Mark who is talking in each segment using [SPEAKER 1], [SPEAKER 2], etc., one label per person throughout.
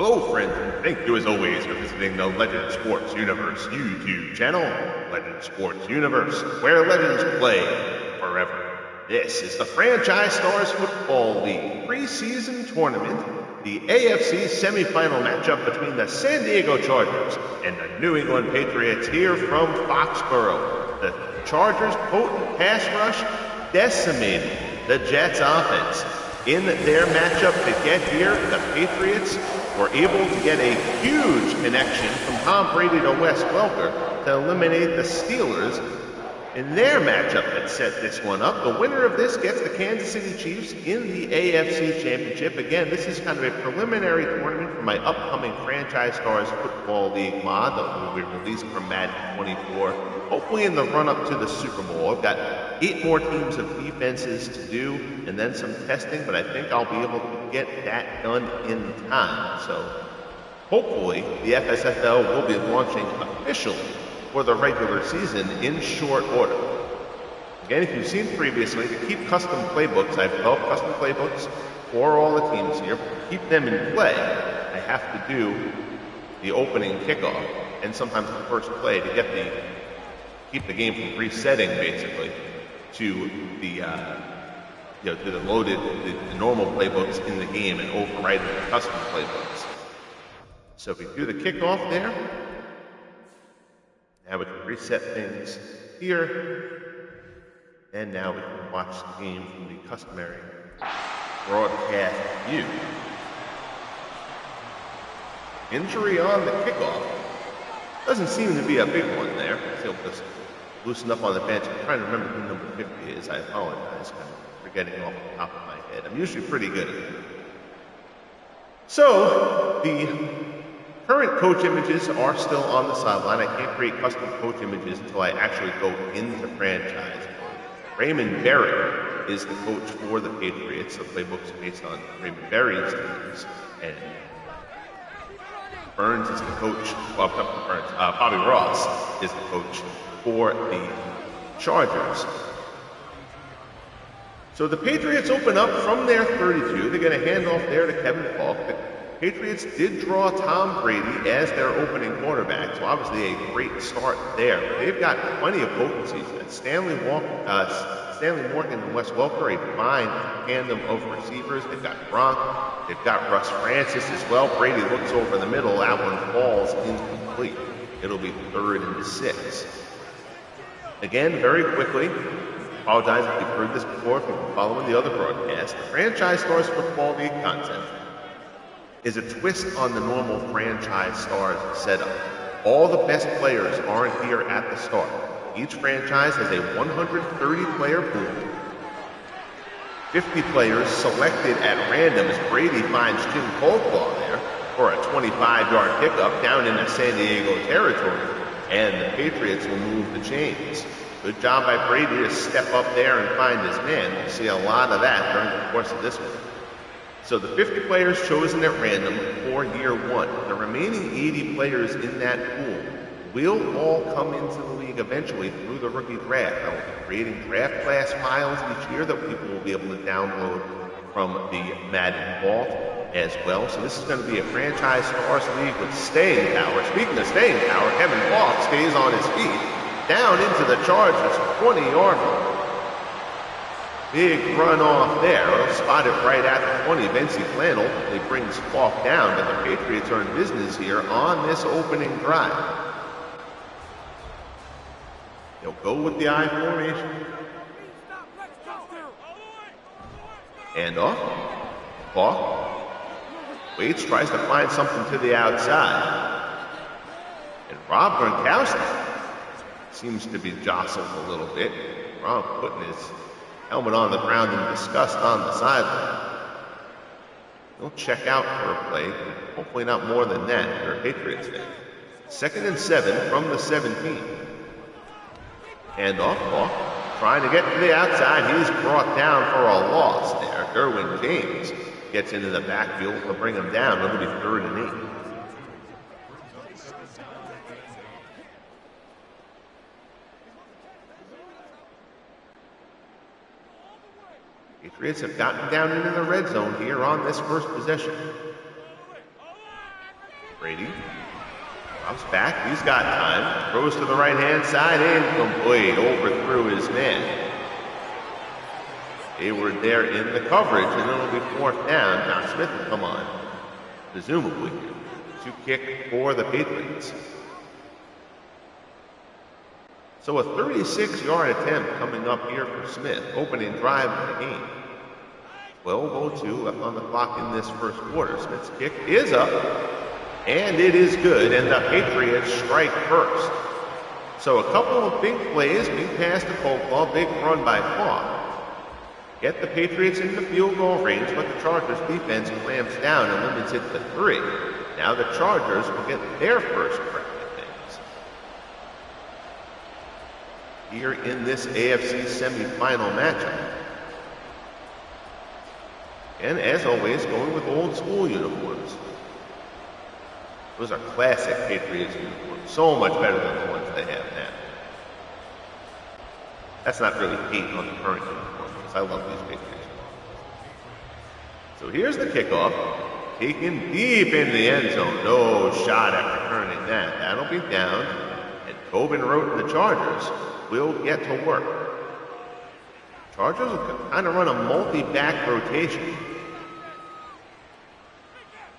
[SPEAKER 1] Hello, friends, and thank you as always for visiting the Legend Sports Universe YouTube channel, Legend Sports Universe, where legends play forever. This is the Franchise Stars Football League preseason tournament, the AFC semifinal matchup between the San Diego Chargers and the New England Patriots here from Foxborough. The Chargers' potent pass rush decimated the Jets' offense. In their matchup to get here, the Patriots were able to get a huge connection from Tom Brady to Wes Welker to eliminate the Steelers in their matchup that set this one up. The winner of this gets the Kansas City Chiefs in the AFC Championship. Again, this is kind of a preliminary tournament for my upcoming Franchise Stars Football League mod that will be released from Madden 24, hopefully in the run-up to the Super Bowl. I've got 8 more teams of defenses to do and then some testing, but I think I'll be able to get that done in time. So hopefully the FSFL will be launching officially for the regular season in short order. Again, if you've seen previously, to keep custom playbooks, I've developed custom playbooks for all the teams here. To keep them in play, I have to do the opening kickoff and sometimes the first play to keep the game from resetting basically to the to the loaded, the normal playbooks in the game and overriding the custom playbooks. So if we do the kickoff there, now we can reset things here, and now we can watch the game from the customary broadcast view. Injury on the kickoff. Doesn't seem to be a big one there. He'll just loosen up on the bench. I'm trying to remember who number 50 is. I apologize. I'm forgetting off the top of my head. I'm usually pretty good at it. So, the current coach images are still on the sideline. I can't create custom coach images until I actually go into franchise. Raymond Berry is the coach for the Patriots. The playbook's based on Raymond Berry's teams. And Burns is the coach, Bobby Ross is the coach for the Chargers. So the Patriots open up from their 32. They're going to hand off there to Kevin Falk. The Patriots did draw Tom Brady as their opening quarterback, so obviously a great start there. They've got plenty of potency. Stanley Morgan and Wes Welker, a fine tandem of receivers. They've got Gronk. They've got Russ Francis as well. Brady looks over the middle. That one falls incomplete. It'll be 3rd and 6. Again, very quickly, apologize if you've heard this before, if you've been following the other broadcast. The Franchise Stars Football League content is a twist on the normal Franchise Stars setup. All the best players aren't here at the start. Each franchise has a 130-player pool. 50 players selected at random as Brady finds Jim Coldclaw there for a 25-yard pickup down into San Diego territory. And the Patriots will move the chains. Good job by Brady to step up there and find his man. We'll see a lot of that during the course of this one. So the 50 players chosen at random for year 1. The remaining 80 players in that pool will all come into the league eventually through the rookie draft. I will be creating draft class files each year that people will be able to download from the Madden Vault as well. So this is going to be a Franchise Stars League with staying power. Speaking of staying power, Kevin Falk stays on his feet down into the Chargers 20-yard line. Big run off there. Spotted right at the 20. Vinci Flannel ultimately brings Falk down, but the Patriots are in business here on this opening drive. They'll go with the I formation. Hand off. Falk waits, tries to find something to the outside. And Rob Gronkowski seems to be jostled a little bit. Rob putting his helmet on the ground in disgust on the sideline. He'll check out for a play, hopefully not more than that for a Patriots fan. 2nd and 7 from the 17. Hand off, Falk trying to get to the outside. He's brought down for a loss there. Derwin James gets into the backfield to bring him down. It'll be 3rd and 8. Patriots have gotten down into the red zone here on this first possession. Brady drops back. He's got time. Throws to the right-hand side. Incomplete. Overthrew his man. Hayward there in the coverage, and it'll be 4th down. Now Smith will come on, presumably, to kick for the Patriots. So a 36-yard attempt coming up here for Smith, opening drive of the game. 12:02 left on the clock in this first quarter. Smith's kick is up, and it is good, and the Patriots strike first. So a couple of big plays, big pass to Folklaw, big run by Claw. Get the Patriots into field goal range, but the Chargers defense clamps down and limits it to 3. Now the Chargers will get their first crack at things here in this AFC semifinal matchup. And as always, going with old school uniforms. Those are classic Patriots uniforms, so much better than the ones they have now. That's not really hate on the current uniforms. I love these Patriots. So here's the kickoff. Taken deep in the end zone. No shot at returning that. That'll be down. And Tobin Rote and the Chargers will get to work. Chargers will kind of run a multi-back rotation.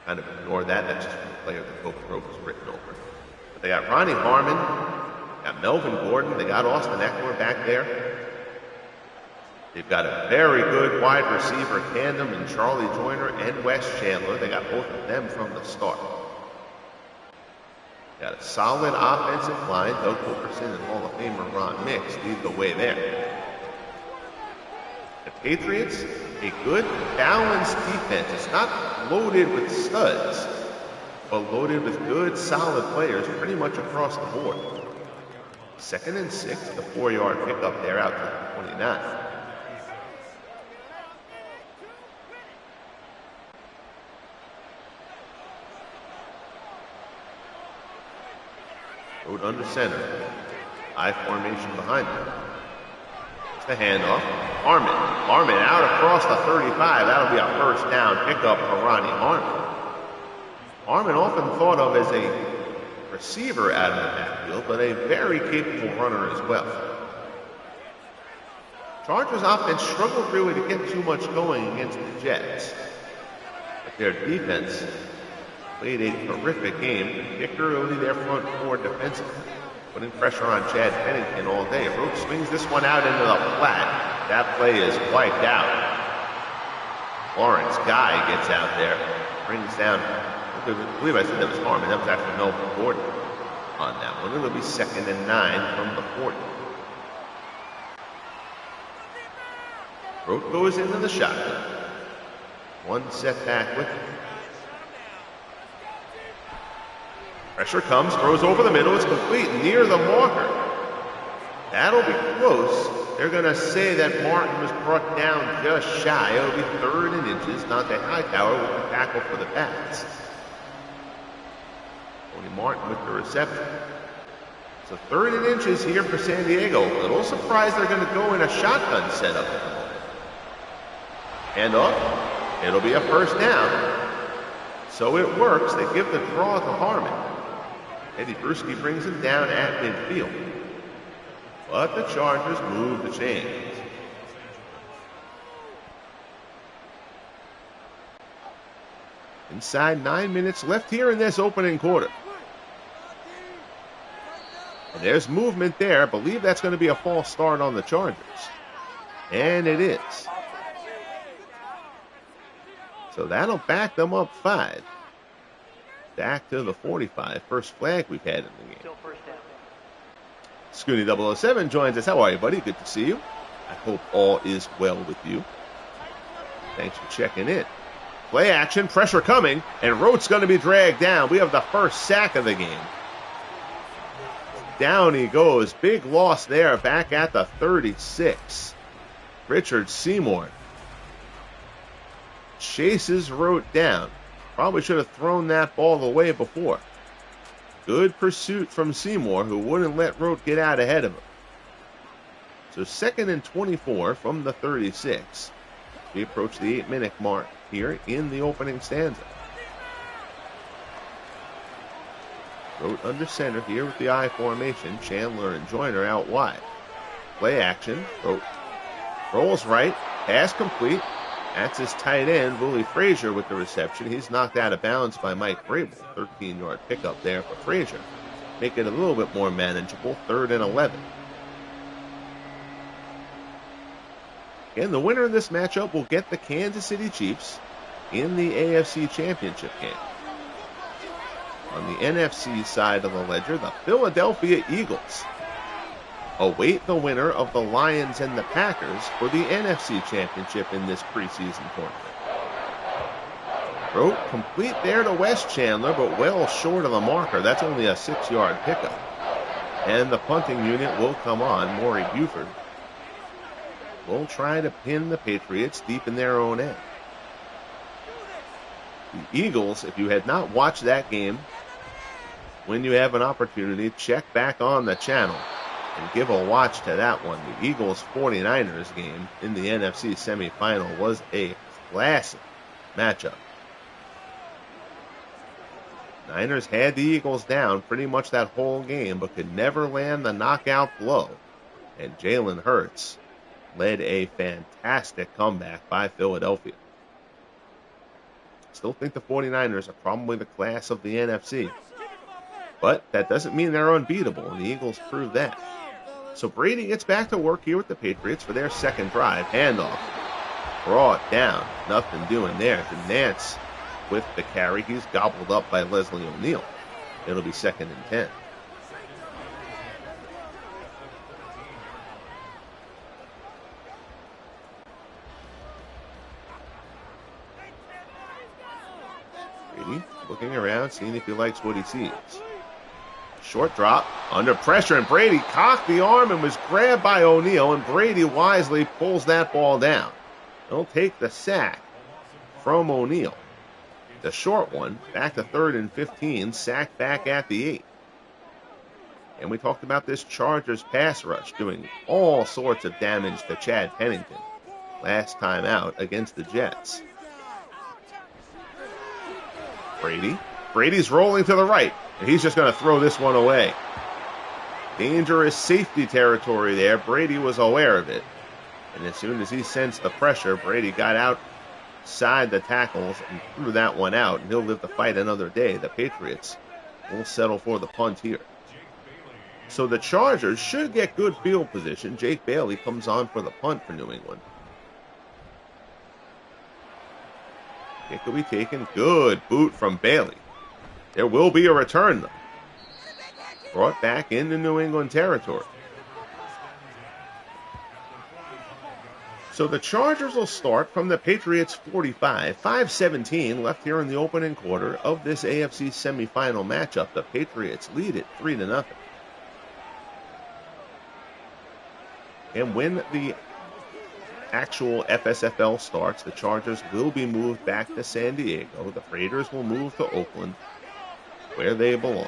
[SPEAKER 1] Kind of ignore that. That's just the player that Tobin Rote was written over. But they got Ronnie Harmon. Got Melvin Gordon. They got Austin Eckler back there. They've got a very good wide receiver tandem in Charlie Joyner and Wes Chandler. They got both of them from the start. Got a solid offensive line. Doug Wilkerson and Hall of Famer Ron Mix lead the way there. The Patriots, a good balanced defense. It's not loaded with studs, but loaded with good, solid players pretty much across the board. 2nd and 6, the 4-yard pickup there out to the 29. Rote under center. I formation behind him. It's the handoff. Harmon out across the 35. That'll be a first down pickup for Ronnie Harmon. Harmon often thought of as a receiver out of the backfield, but a very capable runner as well. Chargers offense struggled really to get too much going against the Jets. But their defense played a terrific game, particularly their front four defensively, putting pressure on Chad Pennington all day. Rote swings this one out into the flat. That play is wiped out. Lawrence Guy gets out there, brings down, I believe I said that was Harmon. That was actually Melvin Gordon on that one. It'll be 2nd and 9 from the 40. Rote goes into the shotgun. One setback with him. Pressure comes, throws over the middle, it's complete, near the marker. That'll be close. They're going to say that Martin was brought down just shy. It'll be 3rd and inches. Dante Hightower with the tackle for the Pats. Tony Martin with the reception. So 3rd and inches here for San Diego. A little surprised they're going to go in a shotgun setup at the moment. Hand off. It'll be a first down. So it works. They give the draw to Harmon. Eddie Bruschi brings him down at midfield. But the Chargers move the chains. Inside 9 minutes left here in this opening quarter. And there's movement there. I believe that's going to be a false start on the Chargers. And it is. So that'll back them up 5. Back to the 45. First flag we've had in the game. Scooney 007 joins us. How are you, buddy? Good to see you. I hope all is well with you. Thanks for checking in. Play action, pressure coming, and Rote's going to be dragged down. We have the first sack of the game. Down he goes. Big loss there back at the 36. Richard Seymour chases Rote down. Probably should have thrown that ball away before. Good pursuit from Seymour, who wouldn't let Rote get out ahead of him. So 2nd and 24 from the 36. We approach the 8-minute mark here in the opening stanza. Rote under center here with the I formation. Chandler and Joyner out wide. Play action. Rote rolls right. Pass complete. That's his tight end, Willie Frazier, with the reception. He's knocked out of bounds by Mike Vrabel. 13-yard pickup there for Frazier. Make it a little bit more manageable. 3rd and 11. And the winner of this matchup will get the Kansas City Chiefs in the AFC Championship game. On the NFC side of the ledger, the Philadelphia Eagles await the winner of the Lions and the Packers for the NFC Championship in this preseason tournament. Rote complete there to Wes Chandler, but well short of the marker. That's only a 6-yard pickup. And the punting unit will come on. Maury Buford will try to pin the Patriots deep in their own end. The Eagles, if you had not watched that game, when you have an opportunity, check back on the channel and give a watch to that one. The Eagles 49ers game in the NFC semifinal was a classic matchup. Niners had the Eagles down pretty much that whole game, but could never land the knockout blow. And Jalen Hurts led a fantastic comeback by Philadelphia. Still think the 49ers are probably the class of the NFC. But that doesn't mean they're unbeatable, and the Eagles proved that. So Brady gets back to work here with the Patriots for their second drive. Handoff. Brought down. Nothing doing there to Nance with the carry. He's gobbled up by Leslie O'Neal. It'll be 2nd and 10. Brady looking around, seeing if he likes what he sees. Short drop, under pressure, and Brady cocked the arm and was grabbed by O'Neal, and Brady wisely pulls that ball down. He'll take the sack from O'Neal. The short one, back to 3rd and 15, sacked back at the 8. And we talked about this Chargers pass rush doing all sorts of damage to Chad Pennington last time out against the Jets. Brady's rolling to the right, and he's just going to throw this one away. Dangerous safety territory there. Brady was aware of it. And as soon as he sensed the pressure, Brady got outside the tackles and threw that one out, and he'll live to fight another day. The Patriots will settle for the punt here. So the Chargers should get good field position. Jake Bailey comes on for the punt for New England. It could be taken. Good boot from Bailey. There will be a return, though. Brought back into New England territory. So the Chargers will start from the Patriots 45. 5:17 left here in the opening quarter of this AFC semifinal matchup. The Patriots lead it 3-0. And when the actual FSFL starts, the Chargers will be moved back to San Diego. The Raiders will move to Oakland, where they belong.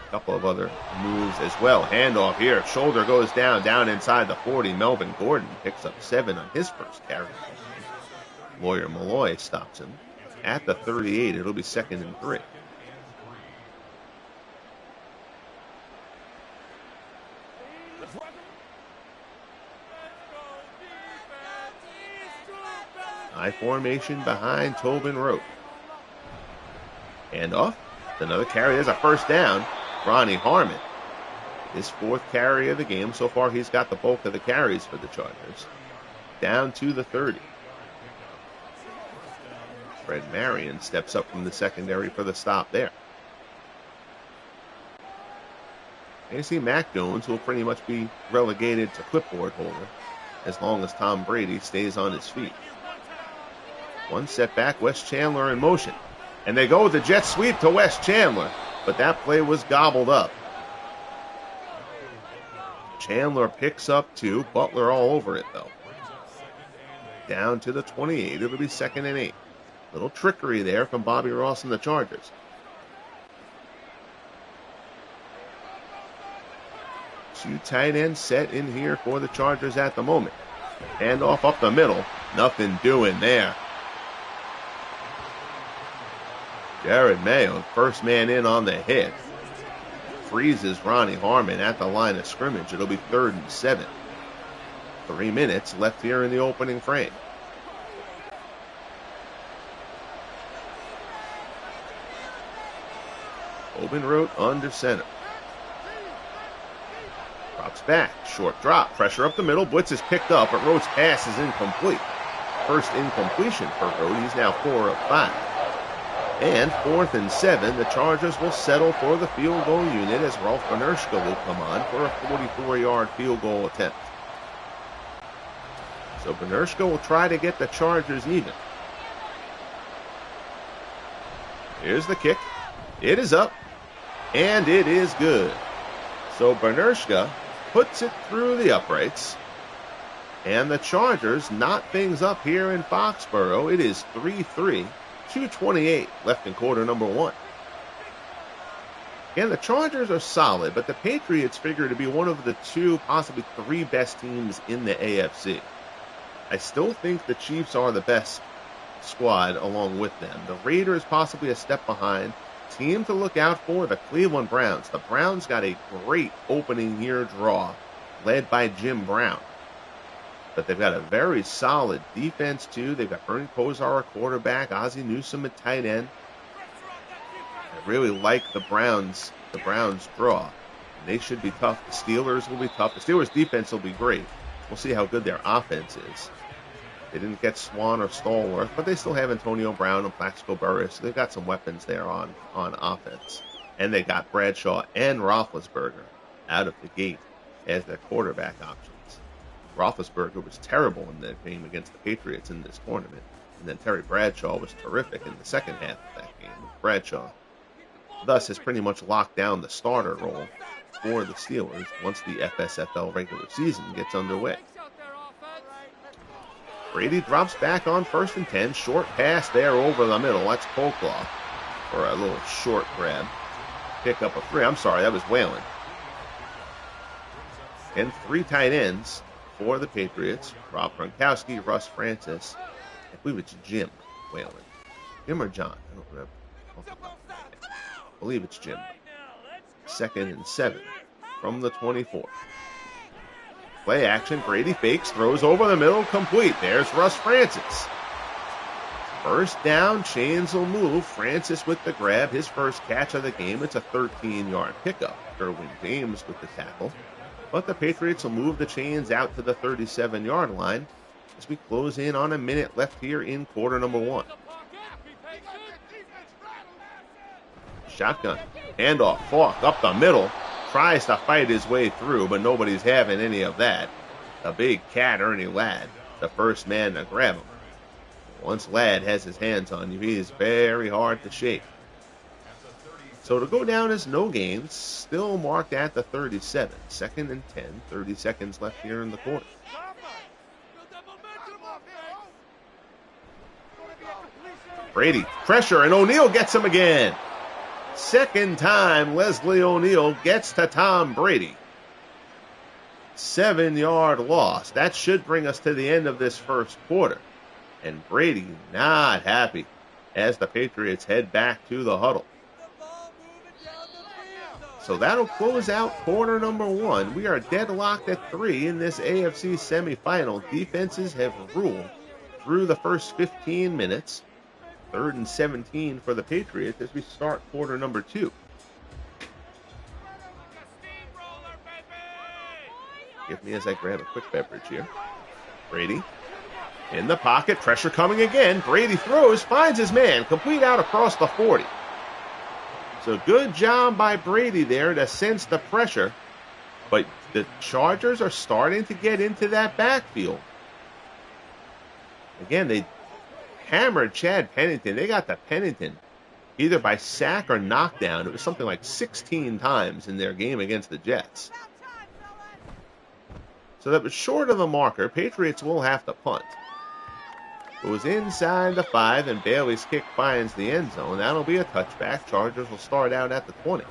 [SPEAKER 1] A couple of other moves as well. Handoff here. Shoulder goes down inside the 40. Melvin Gordon picks up 7 on his first carry. Lawyer Malloy stops him at the 38. It'll be 2nd and 3. I formation behind Tobin Rote. Handoff. Another carry. There's a first down. Ronnie Harmon. His 4th carry of the game. So far, he's got the bulk of the carries for the Chargers. Down to the 30. Fred Marion steps up from the secondary for the stop there. And you see Mac Jones will pretty much be relegated to clipboard holder as long as Tom Brady stays on his feet. One setback, Wes Chandler in motion. And they go with the jet sweep to Wes Chandler, but that play was gobbled up. Chandler picks up 2. Butler all over it, though. Down to the 28. It'll be 2nd and 8. Little trickery there from Bobby Ross and the Chargers. Two tight ends set in here for the Chargers at the moment. Handoff up the middle. Nothing doing there. Jared Mayo, first man in on the hit, freezes Ronnie Harmon at the line of scrimmage. It'll be 3rd and 7. 3 minutes left here in the opening frame. Obenroth under center. Drops back. Short drop. Pressure up the middle. Blitz is picked up, but Rhodes' pass is incomplete. First incompletion for Rhodes. He's now 4 of 5. And 4th and 7. The Chargers will settle for the field goal unit as Rolf Benerschke will come on for a 44-yard field goal attempt. So Benerschke will try to get the Chargers even. Here's the kick. It is up. And it is good. So Benerschke puts it through the uprights. And the Chargers knot things up here in Foxborough. It is 3-3, 2:28 left in quarter number 1. Again, the Chargers are solid, but the Patriots figure to be one of the 2, possibly 3 best teams in the AFC. I still think the Chiefs are the best squad along with them. The Raiders possibly a step behind. Team to look out for, the Cleveland Browns. The Browns got a great opening year draw led by Jim Brown. But they've got a very solid defense, too. They've got Ernie Kosar at quarterback, Ozzie Newsome at tight end. I really like the Browns draw. And they should be tough. The Steelers will be tough. The Steelers' defense will be great. We'll see how good their offense is. They didn't get Swan or Stallworth, but they still have Antonio Brown and Plaxico Burress. So they've got some weapons there on offense. And they got Bradshaw and Roethlisberger out of the gate as their quarterback options. Roethlisberger was terrible in the game against the Patriots in this tournament. And then Terry Bradshaw was terrific in the second half of that game. Bradshaw thus has pretty much locked down the starter role for the Steelers once the FSFL regular season gets underway. Brady drops back on 1st and 10. Short pass there over the middle. That's Polklaw for a little short grab. Pick up a 3. I'm sorry, that was Whalen. And 3 tight ends for the Patriots. Rob Gronkowski, Russ Francis. I believe it's Jim Whalen. Jim or John? I don't remember. I believe it's Jim. 2nd and 7 from the 24. Play action. Brady fakes, throws over the middle, complete. There's Russ Francis. First down, chains will move. Francis with the grab, his first catch of the game. It's a 13-yard pickup. Derwin James with the tackle. But the Patriots will move the chains out to the 37-yard line as we close in on a minute left here in quarter number 1. Shotgun. Handoff. Falk up the middle. Tries to fight his way through, but nobody's having any of that. The big cat, Ernie Ladd, the first man to grab him. Once Ladd has his hands on you, he is very hard to shake. So to go down as no gain, still marked at the 37. 2nd and 10, 30 seconds left here in the quarter. Brady, pressure, and O'Neal gets him again. Second time Leslie O'Neal gets to Tom Brady. 7-yard loss. That should bring us to the end of this first quarter. And Brady not happy as the Patriots head back to the huddle. So that'll close out quarter number 1. We are deadlocked at 3 in this AFC semifinal. Defenses have ruled through the first 15 minutes. 3rd and 17 for the Patriots as we start quarter number 2. Give me as I grab a quick beverage here. Brady in the pocket, pressure coming again. Brady throws, finds his man, complete out across the 40. So good job by Brady there to sense the pressure. But the Chargers are starting to get into that backfield. Again, they hammered Chad Pennington. They got to Pennington either by sack or knockdown. It was something like 16 times in their game against the Jets. So that was short of the marker. Patriots will have to punt. It was inside the 5, and Bailey's kick finds the end zone. That'll be a touchback. Chargers will start out at the 20.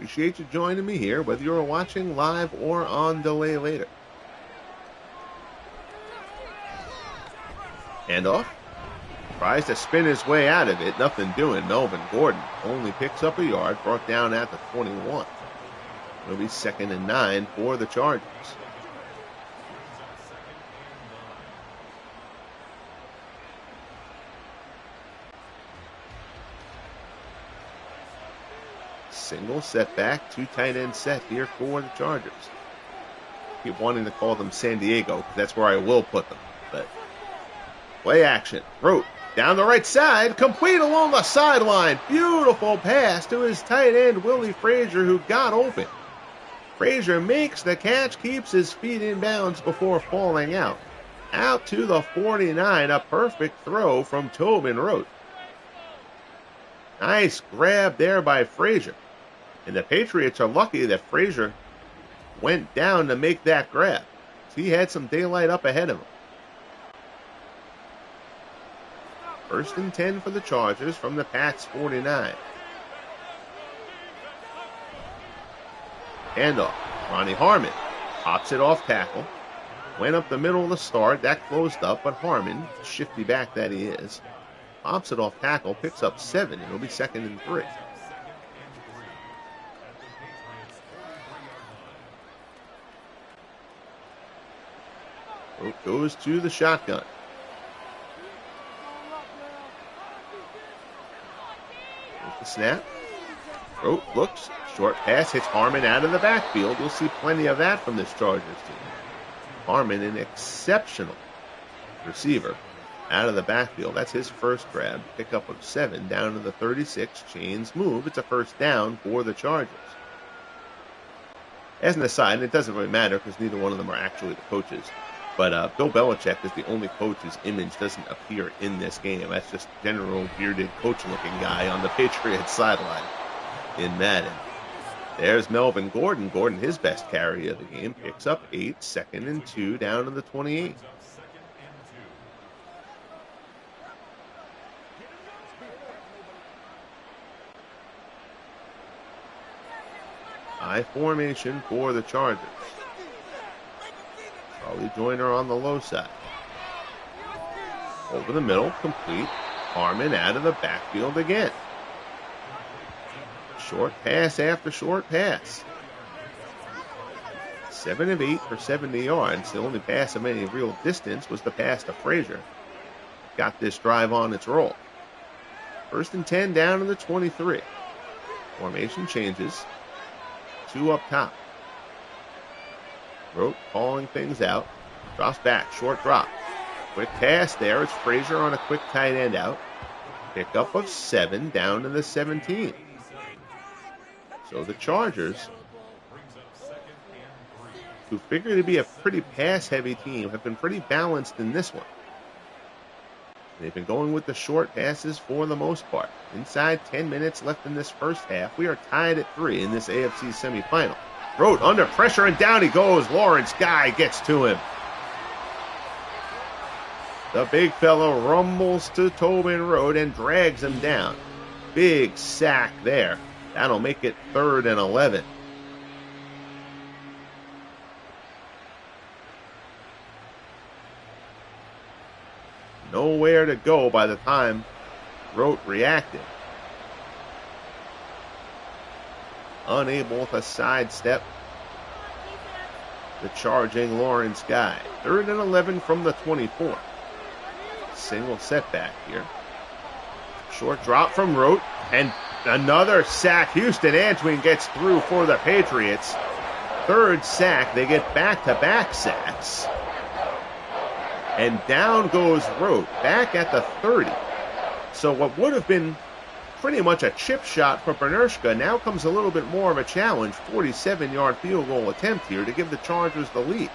[SPEAKER 1] Appreciate you joining me here, whether you're watching live or on delay later. Handoff. Tries to spin his way out of it. Nothing doing. Melvin Gordon only picks up a yard, brought down at the 21. It'll be 2nd and 9 for the Chargers. Single setback, 2 tight end set here for the Chargers. Keep wanting to call them San Diego, because that's where I will put them. But play action. Rote down the right side, complete along the sideline. Beautiful pass to his tight end, Willie Frazier, who got open. Frazier makes the catch, keeps his feet in bounds before falling out. Out to the 49, a perfect throw from Tobin Rote. Nice grab there by Frazier. And the Patriots are lucky that Frazier went down to make that grab. He had some daylight up ahead of him. 1st and 10 for the Chargers from the Pats 49. Handoff. Ronnie Harmon pops it off tackle. Went up the middle of the start. That closed up, but Harmon, shifty back that he is, pops it off tackle, picks up 7. It'll be 2nd and 3. Rote goes to the shotgun. There's the snap. Rote looks. Short pass hits Harmon out of the backfield. You'll see plenty of that from this Chargers team. Harmon, an exceptional receiver out of the backfield. That's his first grab. Pickup of 7 down to the 36. Chains move. It's a 1st down for the Chargers. As an aside, it doesn't really matter because neither one of them are actually the coaches. But Bill Belichick is the only coach whose image doesn't appear in this game. That's just general bearded coach-looking guy on the Patriots sideline in Madden. There's Melvin Gordon. Gordon, his best carry of the game, picks up 8, 2nd and 2 down to the 28. High formation for the Chargers. Charlie Joyner on the low side. Over the middle, complete. Harmon out of the backfield again. Short pass after short pass. 7 of 8 for 70 yards. The only pass of any real distance was the pass to Frazier. Got this drive on its roll. 1st and 10 down to the 23. Formation changes. 2 up top. Rote calling things out. Drops back. Short drop. Quick pass there. It's Frazier on a quick tight end out. Pickup of 7 down to the 17. So the Chargers, who figure to be a pretty pass-heavy team, have been pretty balanced in this one. They've been going with the short passes for the most part. Inside 10 minutes left in this first half. We are tied at 3 in this AFC semifinal. Rote under pressure, and down he goes. Lawrence Guy gets to him. The big fellow rumbles to Tobin Rote and drags him down. Big sack there. That'll make it 3rd and 11. Nowhere to go by the time Rote reacted. Unable to sidestep the charging Lawrence Guy. 3rd and 11 from the 24. Single setback here. Short drop from Rote, and another sack. Houston Antwin gets through for the Patriots. 3rd sack. They get back-to-back sacks. And down goes Rote, back at the 30. So what would have been pretty much a chip shot for Bernershka now comes a little bit more of a challenge. 47-yard field goal attempt here to give the Chargers the lead.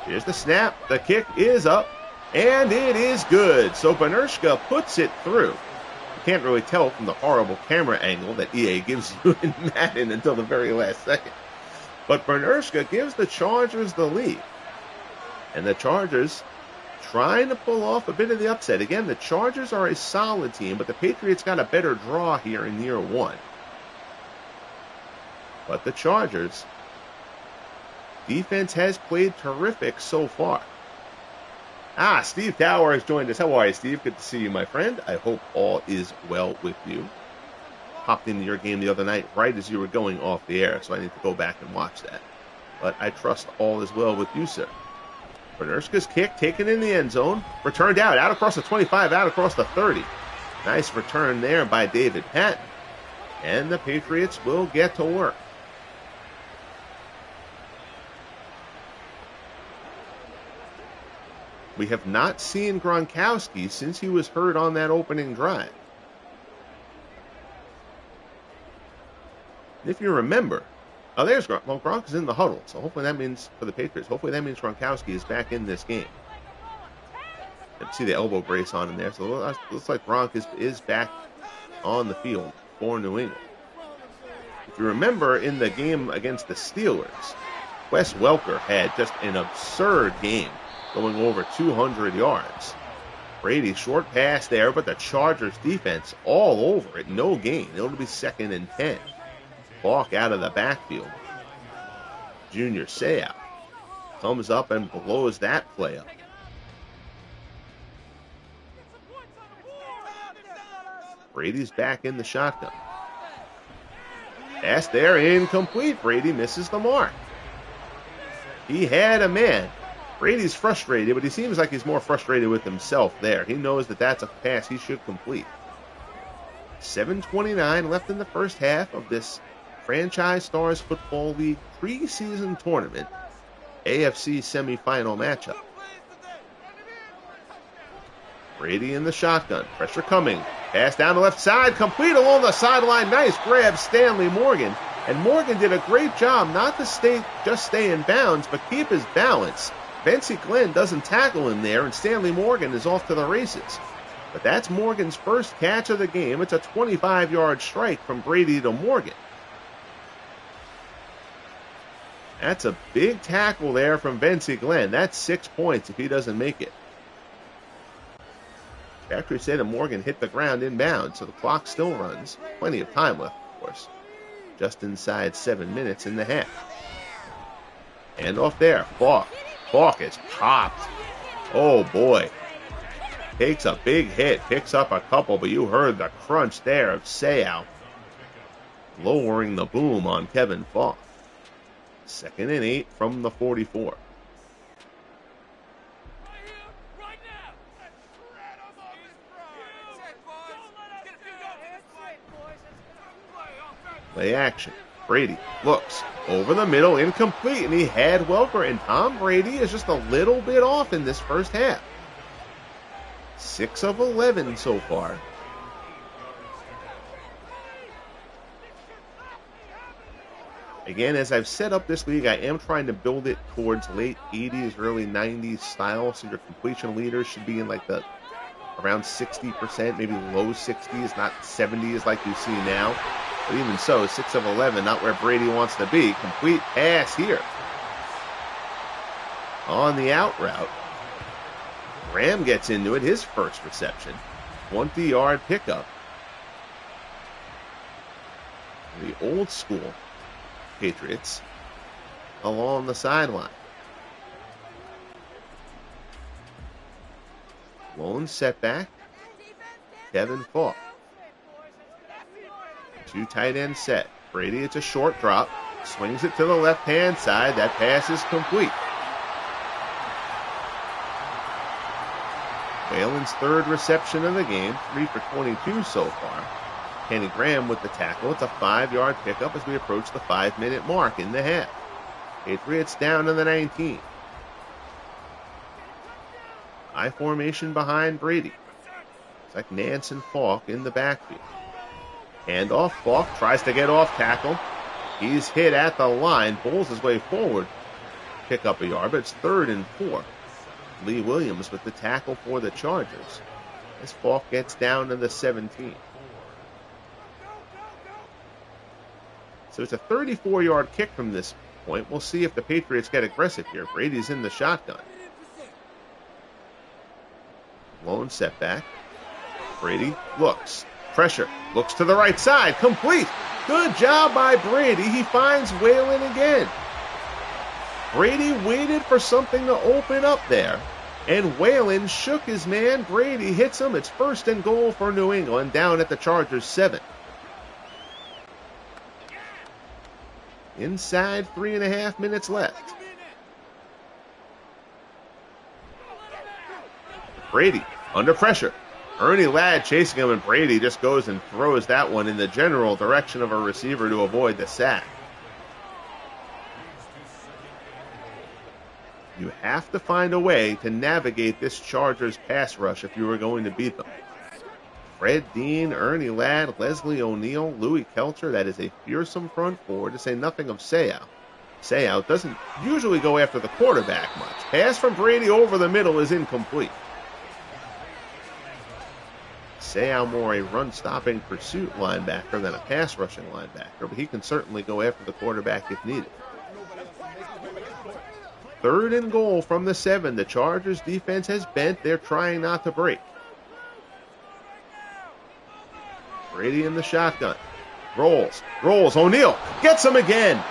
[SPEAKER 1] Here's the snap. The kick is up, and it is good. So Bernershka puts it through. You can't really tell from the horrible camera angle that EA gives you in Madden until the very last second. But Bernershka gives the Chargers the lead. And the Chargers trying to pull off a bit of the upset. Again, the Chargers are a solid team, but the Patriots got a better draw here in year 1. But the Chargers, defense has played terrific so far. Steve Tower has joined us. How are you, Steve? Good to see you, my friend. I hope all is well with you. Popped into your game the other night right as you were going off the air, so I need to go back and watch that. But I trust all is well with you, sir. Bernurska's kick taken in the end zone. Returned out across the 25, out across the 30. Nice return there by David Patton. And the Patriots will get to work. We have not seen Gronkowski since he was hurt on that opening drive. If you remember, there's Gronk. Well, Gronk is in the huddle, so hopefully that means, for the Patriots, hopefully that means Gronkowski is back in this game. You can see the elbow brace on him there, so it looks like Gronk is back on the field for New England. If you remember, in the game against the Steelers, Wes Welker had just an absurd game, going over 200 yards. Brady, short pass there, but the Chargers defense all over it. No gain. It'll be 2nd and 10. Falk out of the backfield. Junior Seau comes up and blows that play up. Brady's back in the shotgun. Pass there, incomplete. Brady misses the mark. He had a man. Brady's frustrated, but he seems like he's more frustrated with himself there. He knows that that's a pass he should complete. 7:29 left in the first half of this Franchise Stars Football League preseason tournament AFC semifinal matchup. Brady in the shotgun. Pressure coming. Pass down the left side. Complete along the sideline. Nice grab, Stanley Morgan. And Morgan did a great job not to stay in bounds, but keep his balance. Bensie Glenn doesn't tackle him there, and Stanley Morgan is off to the races. But that's Morgan's first catch of the game. It's a 25-yard strike from Brady to Morgan. That's a big tackle there from Bensie Glenn. That's 6 points if he doesn't make it. After he said that Morgan hit the ground inbound, so the clock still runs. Plenty of time left, of course. Just inside 7 minutes in the half. And off there, Falk. Falk is popped. Oh, boy. Takes a big hit, picks up a couple, but you heard the crunch there of Seau lowering the boom on Kevin Falk. 2nd and 8 from the 44. Play action. Brady looks over the middle, incomplete, and he had Welker, and Tom Brady is just a little bit off in this first half. 6 of 11 so far. Again, as I've set up this league, I am trying to build it towards late 80s, early 90s style, so your completion leaders should be in like the around 60%, maybe low 60s, not 70s like you see now. But even so, 6 of 11, not where Brady wants to be. Complete pass here. On the out route. Graham gets into it, his first reception. 20-yard pickup. The old school Patriots along the sideline. Lone setback. Kevin Falk. 2 tight end set. Brady, it's a short drop. Swings it to the left-hand side. That pass is complete. Whalen's 3rd reception of the game. 3 for 22 so far. Kenny Graham with the tackle. It's a 5-yard pickup as we approach the 5-minute mark in the half. Patriots down to the 19. High formation behind Brady. It's like Nance and Falk in the backfield. Handoff. Falk tries to get off tackle. He's hit at the line. Pulls his way forward. Pick up a yard, but it's 3rd and 4. Lee Williams with the tackle for the Chargers. As Falk gets down to the 17. So it's a 34-yard kick from this point. We'll see if the Patriots get aggressive here. Brady's in the shotgun. Lone setback. Brady looks. Pressure. Looks to the right side. Complete. Good job by Brady. He finds Whalen again. Brady waited for something to open up there, and Whalen shook his man. Brady hits him. It's 1st and goal for New England down at the Chargers 7. Inside 3.5 minutes left. Brady under pressure. Ernie Ladd chasing him, and Brady just goes and throws that one in the general direction of a receiver to avoid the sack. You have to find a way to navigate this Chargers pass rush if you were going to beat them. Fred Dean, Ernie Ladd, Leslie O'Neal, Louis Kelcher. That is a fearsome front four, to say nothing of Seau. Seau doesn't usually go after the quarterback much. Pass from Brady over the middle is incomplete. Seau more a run-stopping pursuit linebacker than a pass-rushing linebacker, but he can certainly go after the quarterback if needed. 3rd and goal from the 7. The Chargers defense has bent. They're trying not to break. Brady in the shotgun. Rolls. O'Neal gets him again.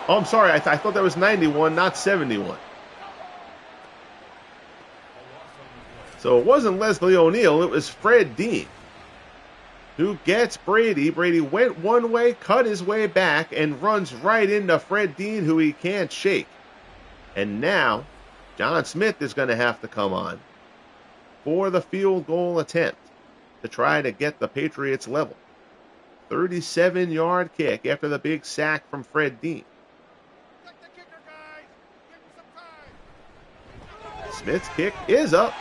[SPEAKER 1] Oh, I'm sorry. I thought that was 91, not 71. So it wasn't Leslie O'Neal. It was Fred Dean who gets Brady. Brady went one way, cut his way back, and runs right into Fred Dean, who he can't shake. And now, John Smith is going to have to come on for the field goal attempt to try to get the Patriots level. 37-yard kick after the big sack from Fred Dean. Smith's kick is up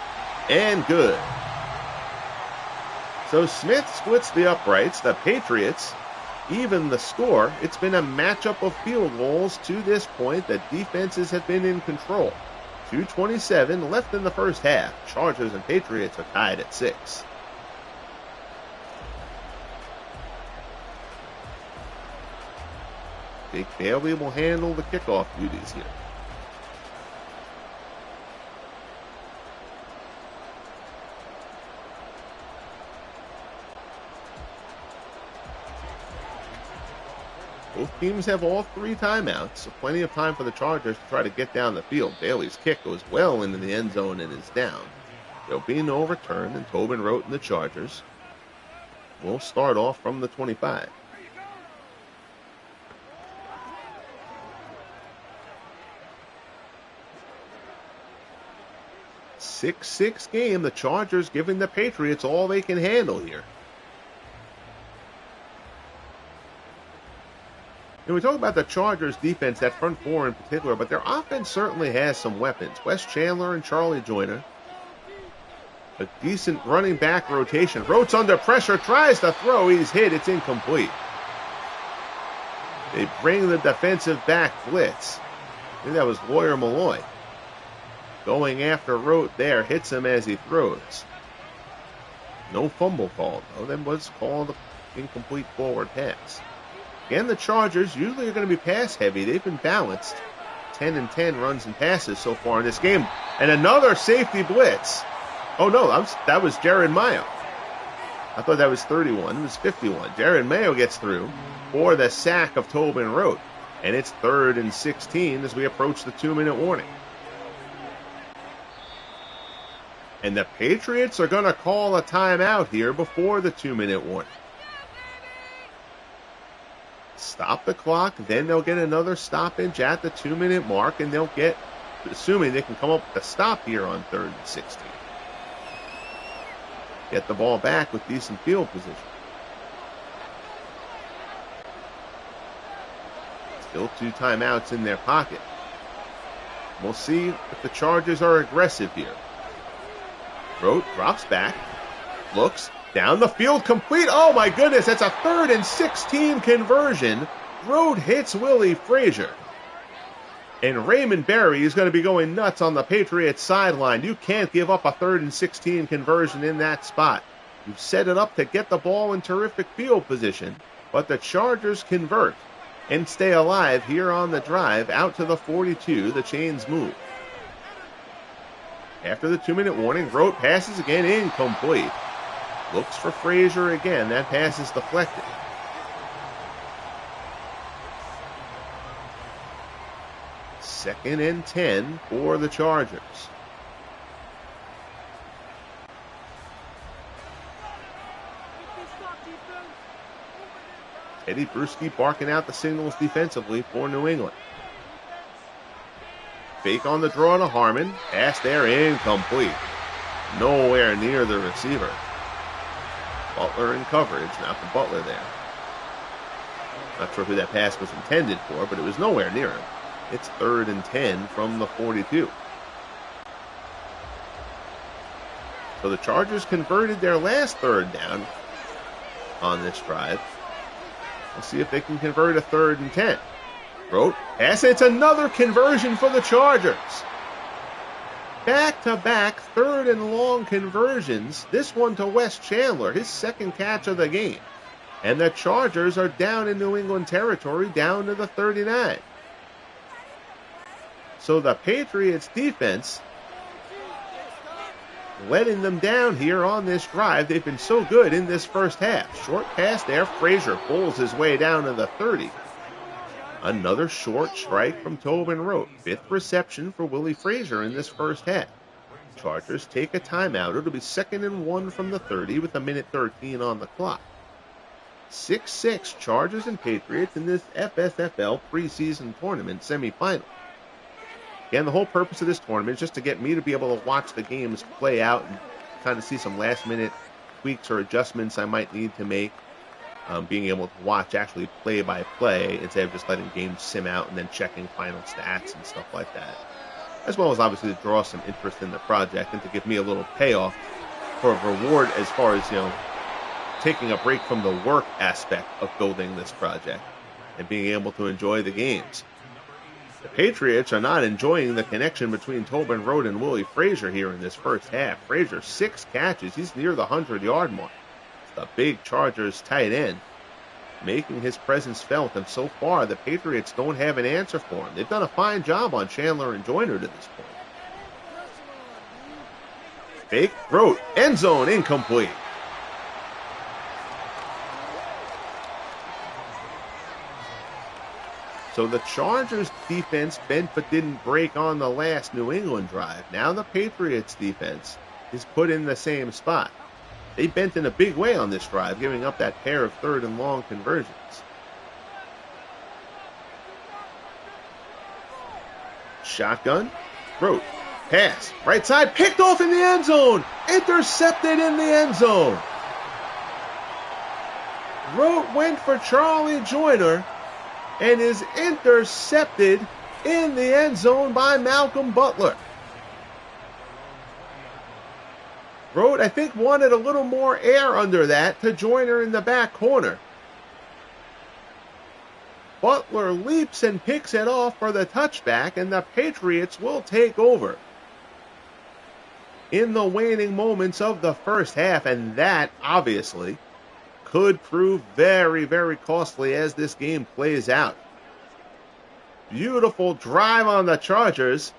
[SPEAKER 1] and good. So Smith splits the uprights. The Patriots even the score. It's been a matchup of field goals to this point. The defenses have been in control. 2:27 left in the first half. Chargers and Patriots are tied at 6. Jake Bailey will handle the kickoff duties here. Both teams have all 3 timeouts, so plenty of time for the Chargers to try to get down the field. Bailey's kick goes well into the end zone and is down. There'll be no return, and Tobin Rote and the Chargers will start off from the 25. Six game. The Chargers giving the Patriots all they can handle here. And we talk about the Chargers defense, that front four in particular, but their offense certainly has some weapons. Wes Chandler and Charlie Joyner. A decent running back rotation. Rote's under pressure, tries to throw. He's hit. It's incomplete. They bring the defensive back blitz. I think that was Lawyer Malloy. Going after Rote there. Hits him as he throws. No fumble called, though. That was called an incomplete forward pass. Again, the Chargers usually are going to be pass heavy. They've been balanced. 10-10 runs and passes so far in this game. And another safety blitz. Oh, no, that was Jared Mayo. I thought that was 31. It was 51. Jared Mayo gets through for the sack of Tobin Rote. And it's 3rd and 16 as we approach the 2-minute warning. And the Patriots are going to call a timeout here before the 2-minute warning. Stop the clock, then they'll get another stoppage at the 2-minute mark, and they'll get, assuming they can come up with a stop here on 3rd and 16. Get the ball back with decent field position. Still 2 timeouts in their pocket. We'll see if the Chargers are aggressive here. Rote drops back, looks, down the field, complete. Oh my goodness, that's a 3rd and 16 conversion. Rote hits Willie Frazier. And Raymond Berry is going to be going nuts on the Patriots sideline. You can't give up a 3rd and 16 conversion in that spot. You've set it up to get the ball in terrific field position, but the Chargers convert and stay alive here on the drive out to the 42. The chains move. After the 2-minute warning, Rote passes again, incomplete. Looks for Frazier again. That pass is deflected. 2nd and 10 for the Chargers. Teddy Bruschi barking out the signals defensively for New England. Fake on the draw to Harmon. Pass there, incomplete. Nowhere near the receiver. Butler in coverage, not the Butler there. Not sure who that pass was intended for, but it was nowhere near him. It's 3rd and 10 from the 42. So the Chargers converted their last 3rd down on this drive. We'll see if they can convert a 3rd and 10. Rote pass. It's another conversion for the Chargers. Back-to-back 3rd and long conversions. This one to Wes Chandler, his 2nd catch of the game. And the Chargers are down in New England territory, down to the 39. So the Patriots defense letting them down here on this drive. They've been so good in this first half. Short pass there. Frazier pulls his way down to the 30. Another short strike from Tobin Rote. 5th reception for Willie Frazier in this first half. Chargers take a timeout. It'll be 2nd and 1 from the 30 with 1:13 on the clock. 6-6 Chargers and Patriots in this FSFL preseason tournament semifinal. Again, the whole purpose of this tournament is just to get me to be able to watch the games play out and kind of see some last-minute tweaks or adjustments I might need to make. Being able to watch actually play-by-play instead of just letting games sim out and then checking final stats and stuff like that. As well as obviously to draw some interest in the project and to give me a little payoff for a reward as far as, taking a break from the work aspect of building this project and being able to enjoy the games. The Patriots are not enjoying the connection between Tobin Rote and Willie Frazier here in this first half. Frazier, 6 catches. He's near the 100-yard mark. It's the big Chargers tight end making his presence felt, and so far the Patriots don't have an answer for him. They've done a fine job on Chandler and Joyner to this point. Fake, Rote, end zone, incomplete. So the Chargers defense bent but didn't break on the last New England drive. Now the Patriots defense is put in the same spot. They bent in a big way on this drive, giving up that pair of 3rd and long conversions. Shotgun, Rote, pass, right side, picked off in the end zone, intercepted in the end zone. Rote went for Charlie Joyner and is intercepted in the end zone by Malcolm Butler. Rote, I think, wanted a little more air under that to Joyner in the back corner. Butler leaps and picks it off for the touchback, and the Patriots will take over in the waning moments of the first half, and that, obviously, could prove very, very costly as this game plays out. Beautiful drive on the Chargers.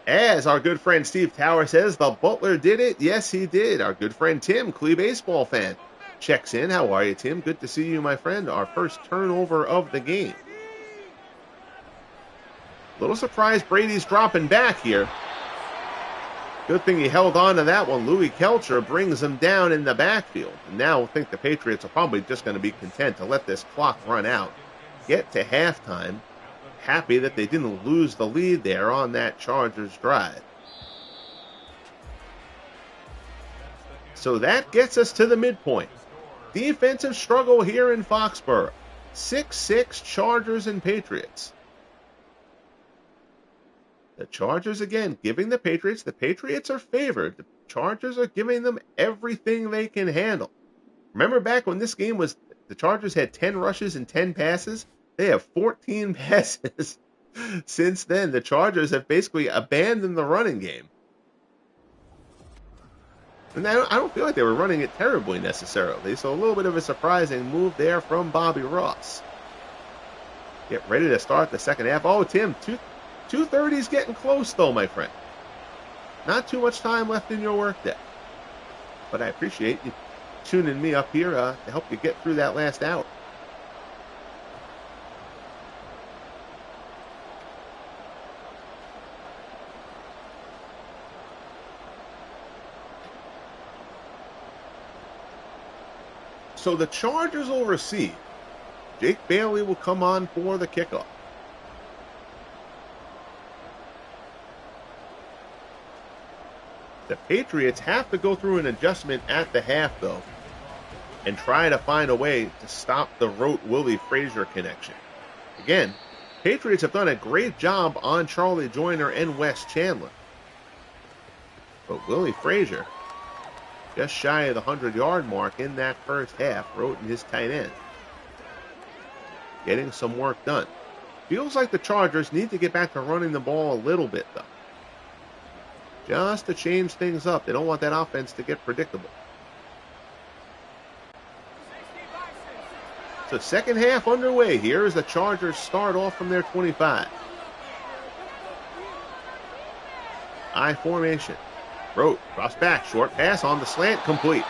[SPEAKER 1] As our good friend Steve Tower says, the Butler did it. Yes, he did. Our good friend Tim, Clee baseball fan, checks in. How are you, Tim? Good to see you, my friend. Our first turnover of the game. Little surprised Brady's dropping back here. Good thing he held on to that one. Louis Kelcher brings him down in the backfield. And now I think the Patriots are probably just going to be content to let this clock run out. Get to halftime. Happy that they didn't lose the lead there on that Chargers drive. So that gets us to the midpoint. Defensive struggle here in Foxborough. 6-6 Chargers and Patriots. The Chargers, again, giving the Patriots are favored. The Chargers are giving them everything they can handle. Remember back when this game was, the Chargers had 10 rushes and 10 passes? They have 14 passes. Since then, the Chargers have basically abandoned the running game. And I don't feel like they were running it terribly necessarily, so a little bit of a surprising move there from Bobby Ross. Get ready to start the second half. Oh, Tim, 2:30's getting close, though, my friend. Not too much time left in your workday. But I appreciate you tuning me up here to help you get through that last hour. So the Chargers will receive. Jake Bailey will come on for the kickoff. The Patriots have to go through an adjustment at the half, though, and try to find a way to stop the Rote-Willie Frazier connection. Again, Patriots have done a great job on Charlie Joyner and Wes Chandler. But Willie Frazier, just shy of the 100-yard mark in that first half, Rote and his tight end, getting some work done. Feels like the Chargers need to get back to running the ball a little bit, though, just to change things up. They don't want that offense to get predictable. So second half underway here as the Chargers start off from their 25. I formation. Rote drops back, short pass on the slant, complete.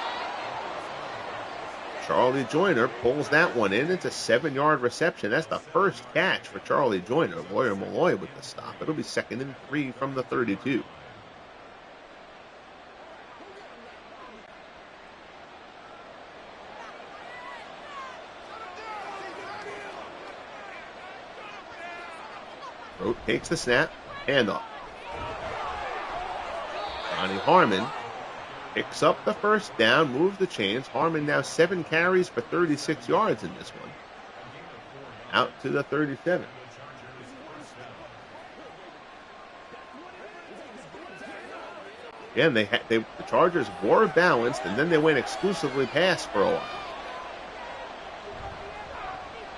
[SPEAKER 1] Charlie Joyner pulls that one in. It's a 7-yard reception. That's the first catch for Charlie Joyner. Lawyer Malloy with the stop. It'll be 2nd and 3 from the 32. Rote takes the snap, handoff. Ronnie Harmon picks up the first down, moves the chains. Harmon now 7 carries for 36 yards in this one. Out to the 37. Again, the Chargers were balanced, and then they went exclusively pass for a while.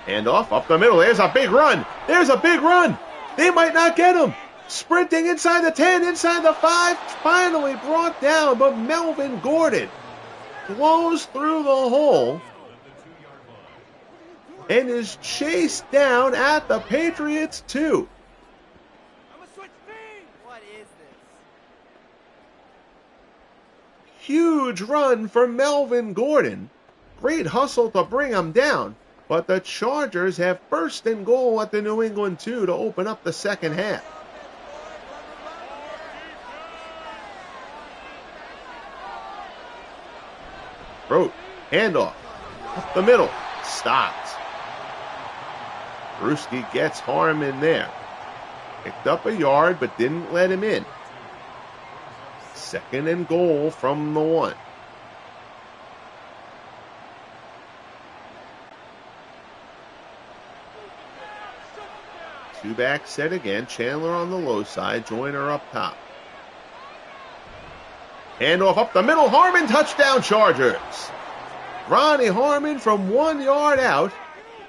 [SPEAKER 1] Handoff up the middle. There's a big run. There's a big run. They might not get him. Sprinting inside the 10, inside the 5, finally brought down, but Melvin Gordon blows through the hole and is chased down at the Patriots 2.
[SPEAKER 2] What is this?
[SPEAKER 1] Huge run for Melvin Gordon. Great hustle to bring him down. But the Chargers have 1st and goal at the New England 2 to open up the second half. Rote, handoff, up the middle, stopped. Brewski gets Harmon there. Picked up a yard, but didn't let him in. 2nd and goal from the 1. Two-back set again. Chandler on the low side. Joyner up top. Handoff up the middle. Harmon, touchdown Chargers. Ronnie Harmon from 1 yard out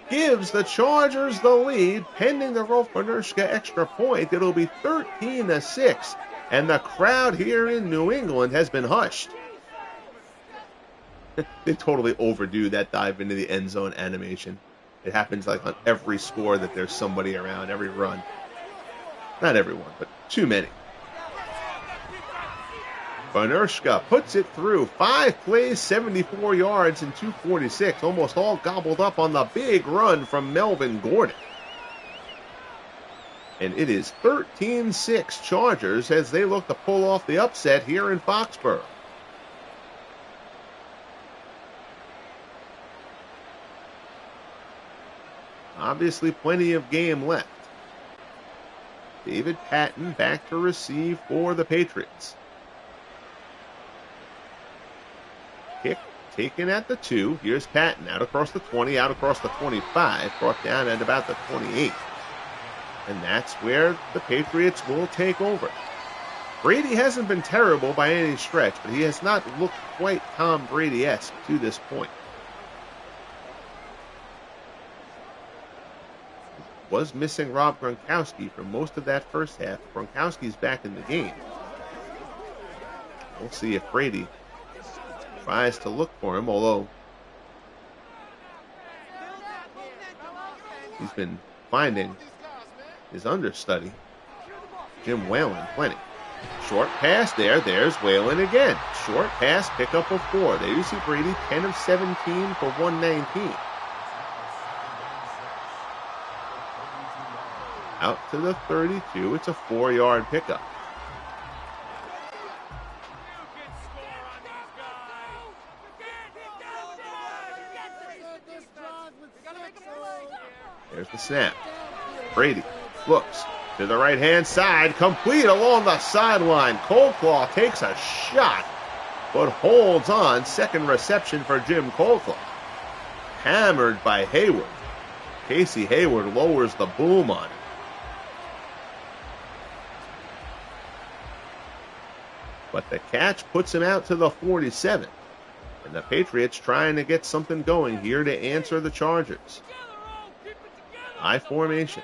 [SPEAKER 1] gives the Chargers the lead. Pending the Rolf Benirschke extra point, it'll be 13-6. And the crowd here in New England has been hushed. They totally overdo that dive into the end zone animation. It happens like on every score that there's somebody around, every run. Not everyone, but too many. Benirschke puts it through. 5 plays, 74 yards, and 246. Almost all gobbled up on the big run from Melvin Gordon. And it is 13-6 Chargers as they look to pull off the upset here in Foxborough. Obviously, plenty of game left. David Patton back to receive for the Patriots. Kick taken at the 2. Here's Patton out across the 20, out across the 25, brought down at about the 28. And that's where the Patriots will take over. Brady hasn't been terrible by any stretch, but he has not looked quite Tom Brady-esque to this point. Was missing Rob Gronkowski for most of that first half. Gronkowski's back in the game. We'll see if Brady tries to look for him, although he's been finding his understudy, Jim Whalen, plenty. Short pass there. There's Whalen again. Short pass, pickup of 4. There you see Brady, 10 of 17 for 119. Out to the 32. It's a 4-yard pickup. There's the snap. Brady looks to the right-hand side, complete along the sideline. Coldclaw takes a shot, but holds on. Second reception for Jim Coldclaw. Hammered by Hayward. Casey Hayward lowers the boom on it. But the catch puts him out to the 47. And the Patriots trying to get something going here to answer the Chargers. High formation.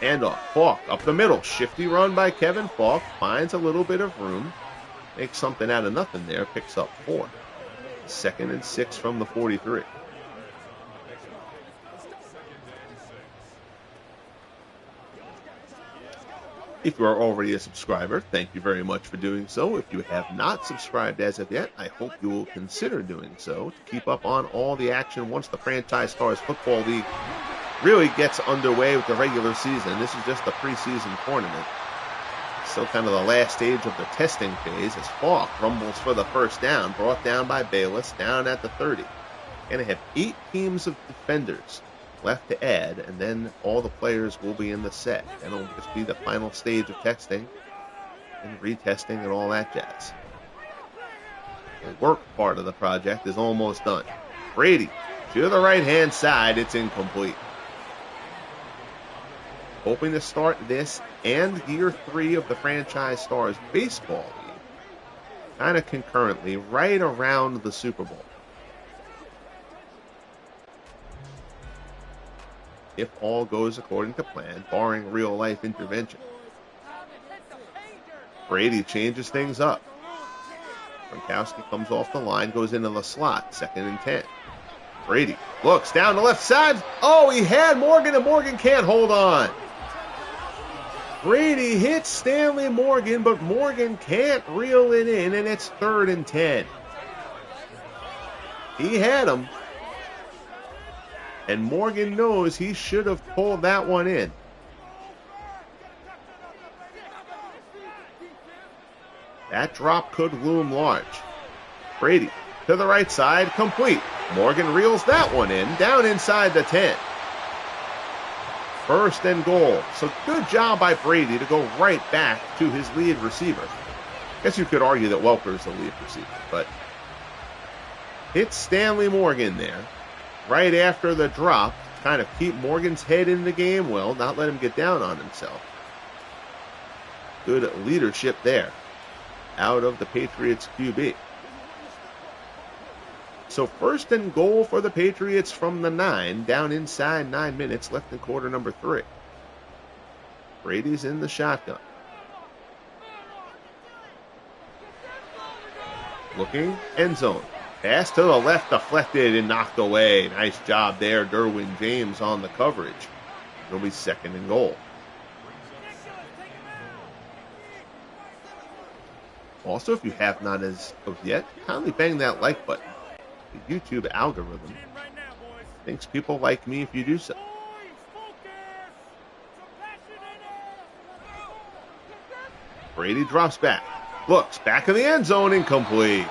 [SPEAKER 1] Handoff. Falk up the middle. Shifty run by Kevin Falk. Finds a little bit of room. Makes something out of nothing there. Picks up 4. 2nd and 6 from the 43. If you are already a subscriber, thank you very much for doing so. If you have not subscribed as of yet, I hope you will consider doing so to keep up on all the action once the Franchise Stars Football League really gets underway with the regular season. This is just the preseason tournament. Still kind of the last stage of the testing phase as Falk rumbles for the first down, brought down by Bayless, down at the 30. Going to have 8 teams of defenders left to add, and then all the players will be in the set. And it'll just be the final stage of testing and retesting and all that jazz. The work part of the project is almost done. Brady to the right-hand side. It's incomplete. Hoping to start this and year 3 of the Franchise Stars Baseball League kind of concurrently right around the Super Bowl. If all goes according to plan, barring real-life intervention. Brady changes things up. Gronkowski comes off the line, goes into the slot, 2nd and 10. Brady looks down the left side. Oh, he had Morgan, and Morgan can't hold on. Brady hits Stanley Morgan, but Morgan can't reel it in, and it's 3rd and 10. He had him. And Morgan knows he should have pulled that one in. That drop could loom large. Brady to the right side, complete. Morgan reels that one in, down inside the 10. 1st and goal. So good job by Brady to go right back to his lead receiver. I guess you could argue that Welker's the lead receiver, but hits Stanley Morgan there. Right after the drop, kind of keep Morgan's head in the game well, not let him get down on himself. Good leadership there out of the Patriots QB. So 1st and goal for the Patriots from the 9, down inside 9 minutes left in quarter number 3. Brady's in the shotgun. Looking, end zone. Pass to the left, deflected and knocked away. Nice job there, Derwin James on the coverage. It'll be 2nd and goal. Also, if you have not as of yet, kindly bang that like button. The YouTube algorithm thinks people like me if you do so. Brady drops back. Looks back in the end zone, incomplete.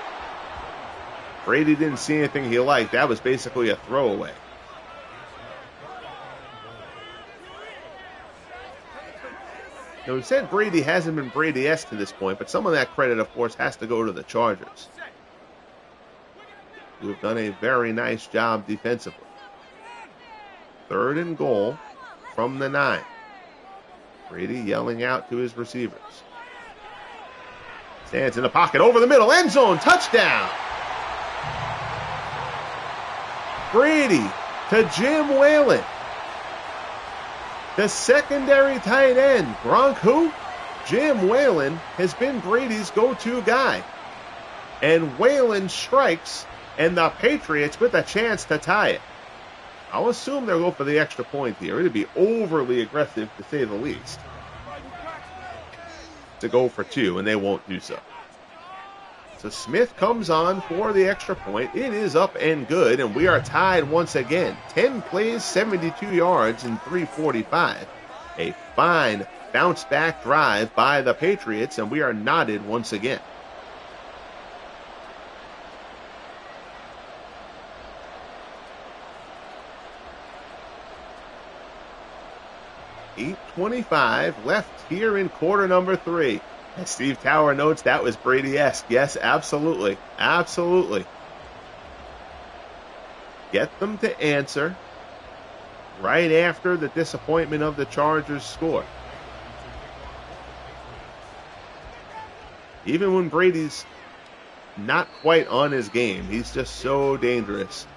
[SPEAKER 1] Brady didn't see anything he liked. That was basically a throwaway. Now, we said Brady hasn't been Brady-esque to this point, but some of that credit, of course, has to go to the Chargers, who have done a very nice job defensively. 3rd and goal from the 9. Brady yelling out to his receivers. Stands in the pocket, over the middle, end zone, touchdown! Brady to Jim Whalen. The secondary tight end. Gronk who? Jim Whalen has been Brady's go-to guy. And Whalen strikes, and the Patriots with a chance to tie it. I'll assume they'll go for the extra point here. It'd be overly aggressive, to say the least, to go for 2, and they won't do so. So Smith comes on for the extra point. It is up and good, and we are tied once again. 10 plays, 72 yards, and 3:45. A fine bounce-back drive by the Patriots, and we are knotted once again. 8:25 left here in quarter number 3. As Steve Tower notes, that was Brady-esque. Yes, absolutely. Absolutely. Get them to answer right after the disappointment of the Chargers score. Even when Brady's not quite on his game, he's just so dangerous.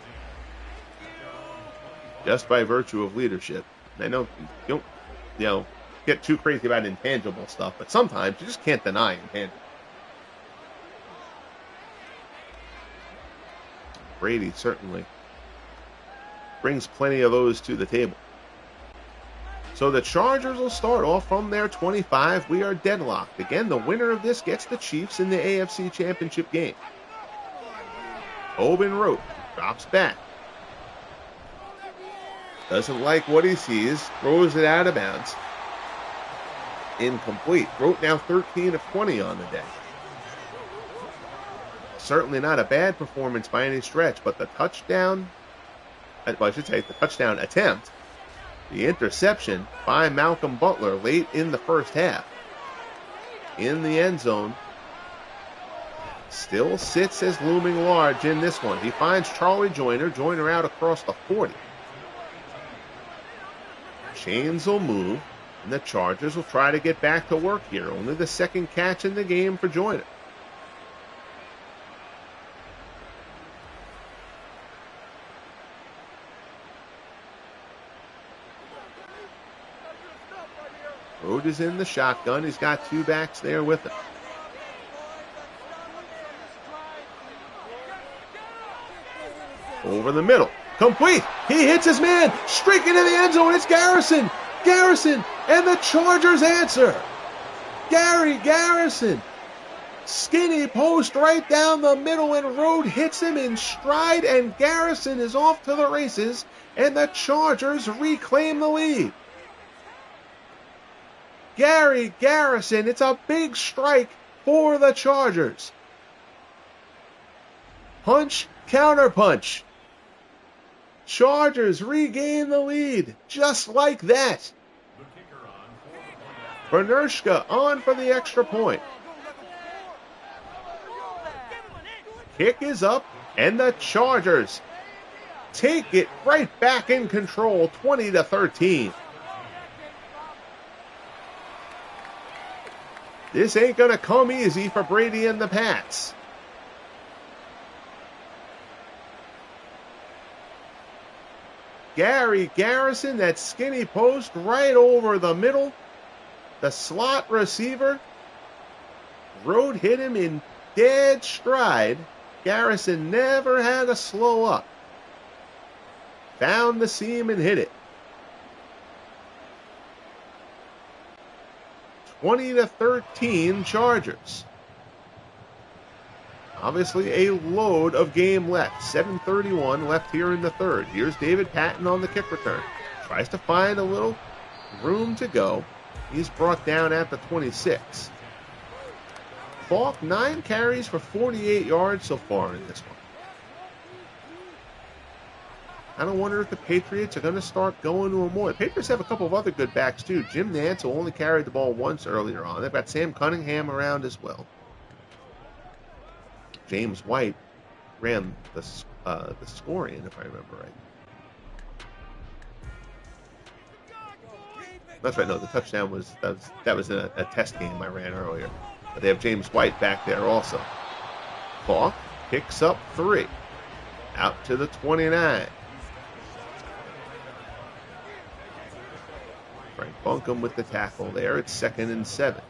[SPEAKER 1] Just by virtue of leadership. I know you don't, get too crazy about intangible stuff, but sometimes you just can't deny intangible. Brady certainly brings plenty of those to the table. So the Chargers will start off from their 25. We are deadlocked. Again, the winner of this gets the Chiefs in the AFC Championship game. Tobin Rote drops back. Doesn't like what he sees. Throws it out of bounds. Incomplete. Rote now 13 of 20 on the day. Certainly not a bad performance by any stretch, but the touchdown, the touchdown attempt, the interception by Malcolm Butler late in the first half in the end zone still sits as looming large in this one. He finds Charlie Joyner. Joyner out across the 40. Chains will move, and the Chargers will try to get back to work here. Only the second catch in the game for Joyner. Rote is in the shotgun. He's got two backs there with him. Over the middle. Complete. He hits his man. Straight into the end zone. It's Garrison. Garrison. And the Chargers answer. Gary Garrison. Skinny post right down the middle, and Rote hits him in stride, and Garrison is off to the races, and the Chargers reclaim the lead. Gary Garrison, it's a big strike for the Chargers. Punch, counterpunch. Chargers regain the lead just like that. Bernershka on for the extra point. Kick is up, and the Chargers take it right back in control, 20-13. This ain't going to come easy for Brady and the Pats. Gary Garrison, that skinny post right over the middle. The slot receiver. Rote hit him in dead stride. Garrison never had to slow up. Found the seam and hit it. 20-13 Chargers. Obviously a load of game left. 7:31 left here in the third. Here's David Patton on the kick return. Tries to find a little room to go. He's brought down at the 26. Falk, 9 carries for 48 yards so far in this one. I don't wonder if the Patriots are going to start going to him more. The Patriots have a couple of other good backs, too. Jim Nantz, who only carried the ball once earlier on. They've got Sam Cunningham around as well. James White ran the scoring, if I remember right. That's right. No, the touchdown was a test game I ran earlier. But they have James White back there also. Falk picks up 3. Out to the 29. Frank Bunkum with the tackle there. It's 2nd and 7.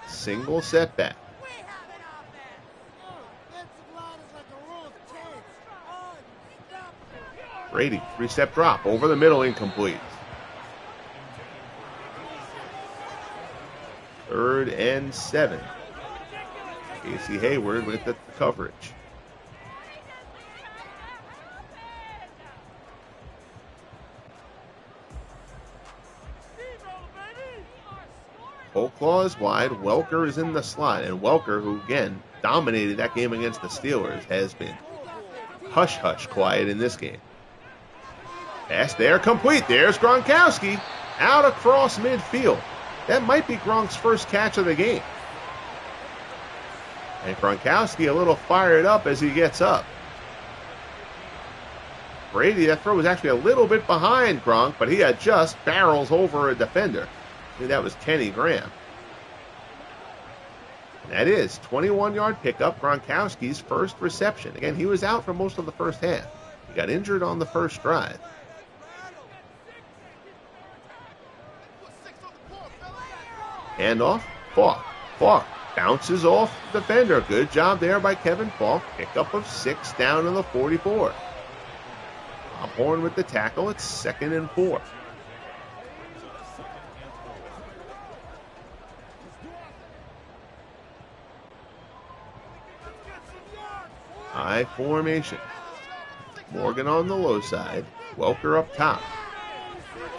[SPEAKER 1] Single setback. Brady, 3-step drop over the middle, incomplete. 3rd and 7. Casey Hayward with the coverage. Claw is wide. Welker is in the slot. And Welker, who again dominated that game against the Steelers, has been hush-hush quiet in this game. Pass there, complete. There's Gronkowski out across midfield. That might be Gronk's first catch of the game. And Gronkowski a little fired up as he gets up. Brady, that throw was actually a little bit behind Gronk, but he had just barrels over a defender. I think that was Kenny Graham. And that is 21-yard pickup, Gronkowski's first reception. Again, he was out for most of the first half. He got injured on the first drive. Handoff, Falk. Falk bounces off the defender. Good job there by Kevin Falk. Pickup of 6 down to the 44. Horn with the tackle. It's 2nd and 4. High formation. Morgan on the low side. Welker up top.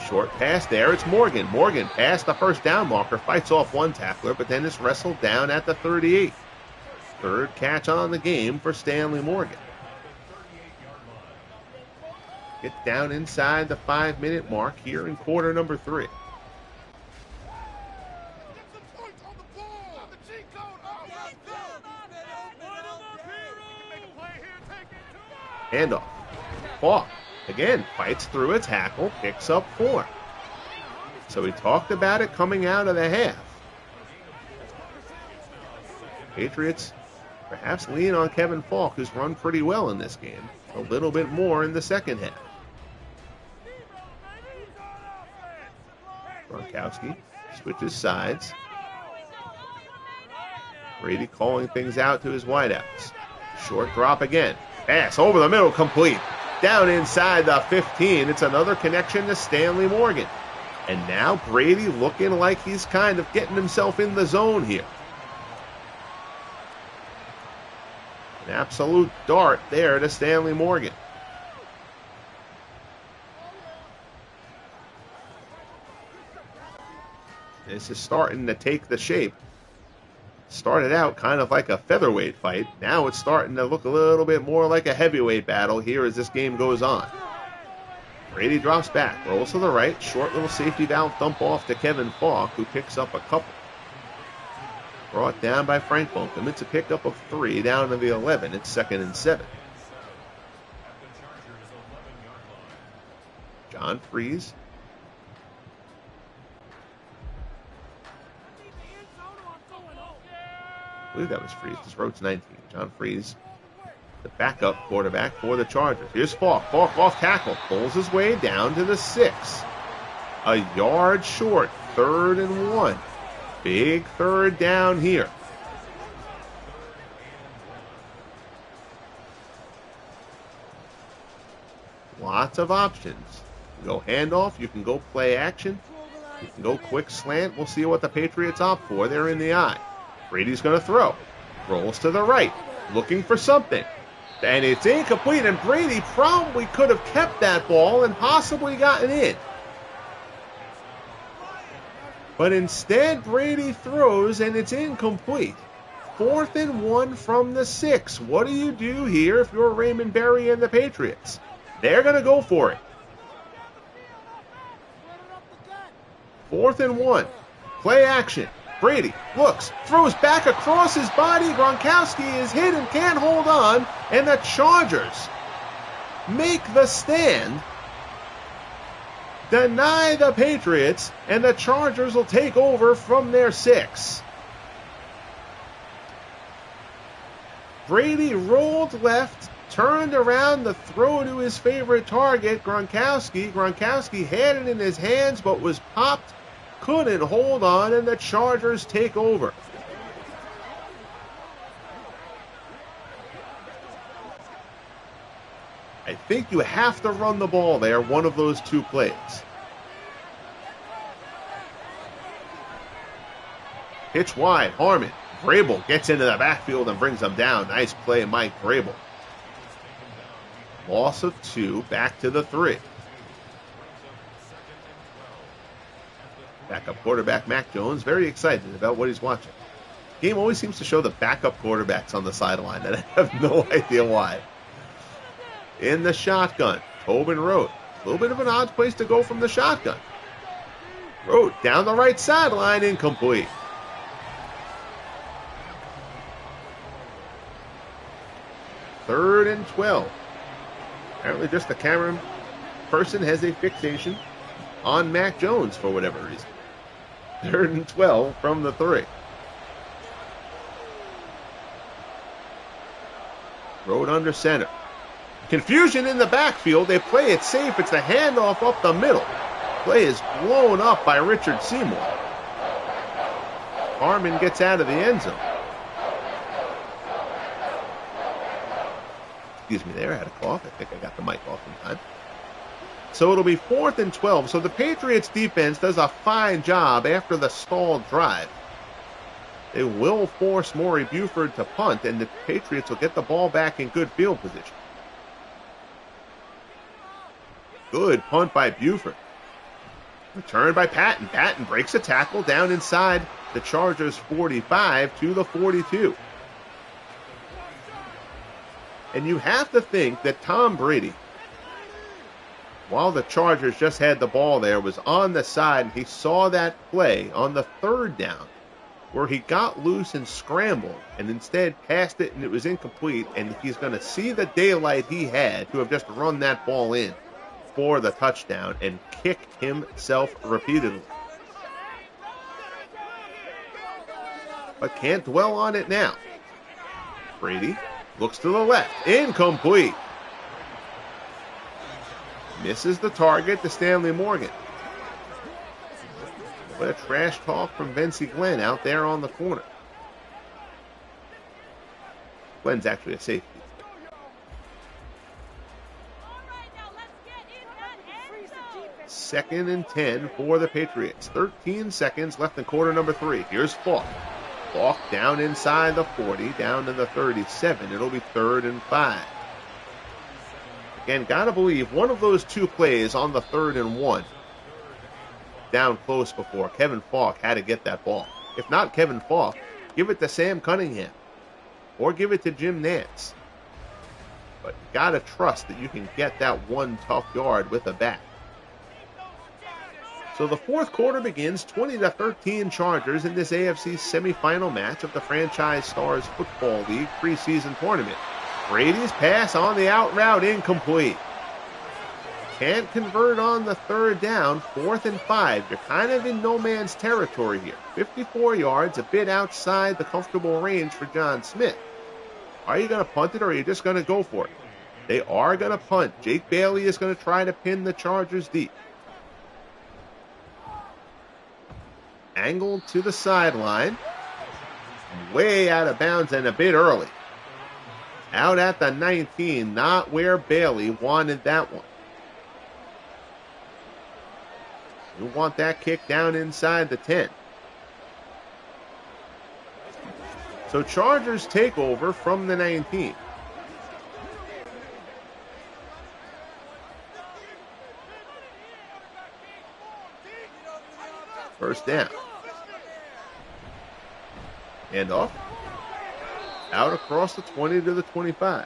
[SPEAKER 1] Short pass there. It's Morgan. Morgan past the first down marker. Fights off one tackler, but then is wrestled down at the 38. Third catch on the game for Stanley Morgan. Get down inside the 5-minute mark here in quarter number 3. Handoff. Falk again fights through a tackle, picks up 4. So we talked about it coming out of the half. Patriots perhaps lean on Kevin Falk, who's run pretty well in this game. A little bit more in the second half. Gronkowski switches sides. Brady calling things out to his wideouts. Short drop again. Pass over the middle, complete. Down inside the 15. It's another connection to Stanley Morgan. And now Brady looking like he's kind of getting himself in the zone here. An absolute dart there to Stanley Morgan. This is starting to take the shape. Started out kind of like a featherweight fight. Now it's starting to look a little bit more like a heavyweight battle here as this game goes on. Brady drops back, rolls to the right. Short little safety valve dump off to Kevin Falk, who picks up a couple. Brought down by Frank Bunkum. It's a pickup of 3 down to the 11. It's 2nd and 7. John Freeze. I believe that was Freeze. This road's 19. John Freeze, the backup quarterback for the Chargers. Here's Falk. Falk off tackle. Pulls his way down to the 6. A yard short. 3rd and 1. Big third down here. Lots of options. You can go handoff. You can go play action. You can go quick slant. We'll see what the Patriots opt for. They're in the eye. Brady's going to throw. Rolls to the right. Looking for something. And it's incomplete. And Brady probably could have kept that ball and possibly gotten in. But instead, Brady throws and it's incomplete. 4th and 1 from the 6. What do you do here if you're Raymond Berry and the Patriots? They're going to go for it. 4th and 1. Play action. Brady looks, throws back across his body. Gronkowski is hit and can't hold on. And the Chargers make the stand, deny the Patriots, and the Chargers will take over from their 6. Brady rolled left, turned around to throw to his favorite target, Gronkowski. Gronkowski had it in his hands but was popped. Couldn't hold on, and the Chargers take over. I think you have to run the ball there, one of those 2 plays. Pitch wide, Harmon. Vrabel gets into the backfield and brings them down. Nice play, Mike Vrabel. Loss of 2, back to the 3. Backup quarterback Mac Jones, very excited about what he's watching. The game always seems to show the backup quarterbacks on the sideline, and I have no idea why. in the shotgun. Tobin Rote. A little bit of an odd place to go from the shotgun. Rote down the right sideline, incomplete. Third and 12. Apparently just the camera person has a fixation on Mac Jones for whatever reason. Third and 12 from the 3. Rote under center. Confusion in the backfield. They play it safe. It's the handoff up the middle. Play is blown up by Richard Seymour. Harmon gets out of the end zone. Excuse me there, I had a cough. I think I got the mic off in time. So it'll be 4th and 12. So the Patriots defense does a fine job after the stalled drive. They will force Maury Buford to punt, and the Patriots will get the ball back in good field position. Good punt by Buford. Returned by Patton. Patton breaks a tackle down inside the Chargers' 45 to the 42. And you have to think that Tom Brady, while the Chargers just had the ball there, was on the side, and he saw that play on the 3rd down where he got loose and scrambled and instead passed it and it was incomplete, and he's going to see the daylight he had to have just run that ball in for the touchdown and kick himself repeatedly. But can't dwell on it now. Brady looks to the left. Incomplete. Misses the target to Stanley Morgan. What a trash talk from Vincey Glenn out there on the corner. Glenn's actually a safety. Second and 10 for the Patriots. 13 seconds left in quarter number 3. Here's Falk. Falk down inside the 40, down to the 37. It'll be 3rd and 5. Again, gotta believe one of those two plays on the 3rd and 1 down close before. Kevin Falk had to get that ball. If not Kevin Falk, give it to Sam Cunningham or give it to Jim Nantz. But you gotta trust that you can get that one tough yard with a back. So the 4th quarter begins. 20-13 Chargers in this AFC semifinal match of the Franchise Stars Football League preseason tournament. Brady's pass on the out route, incomplete. Can't convert on the 3rd down. 4th and 5. You're kind of in no man's territory here. 54 yards, a bit outside the comfortable range for John Smith. Are you going to punt it or are you just going to go for it? They are going to punt. Jake Bailey is going to try to pin the Chargers deep. Angled to the sideline. Way out of bounds and a bit early. Out at the 19, not where Bailey wanted that one. You want that kick down inside the 10. So Chargers take over from the 19. First down. Handoff. Out across the 20 to the 25.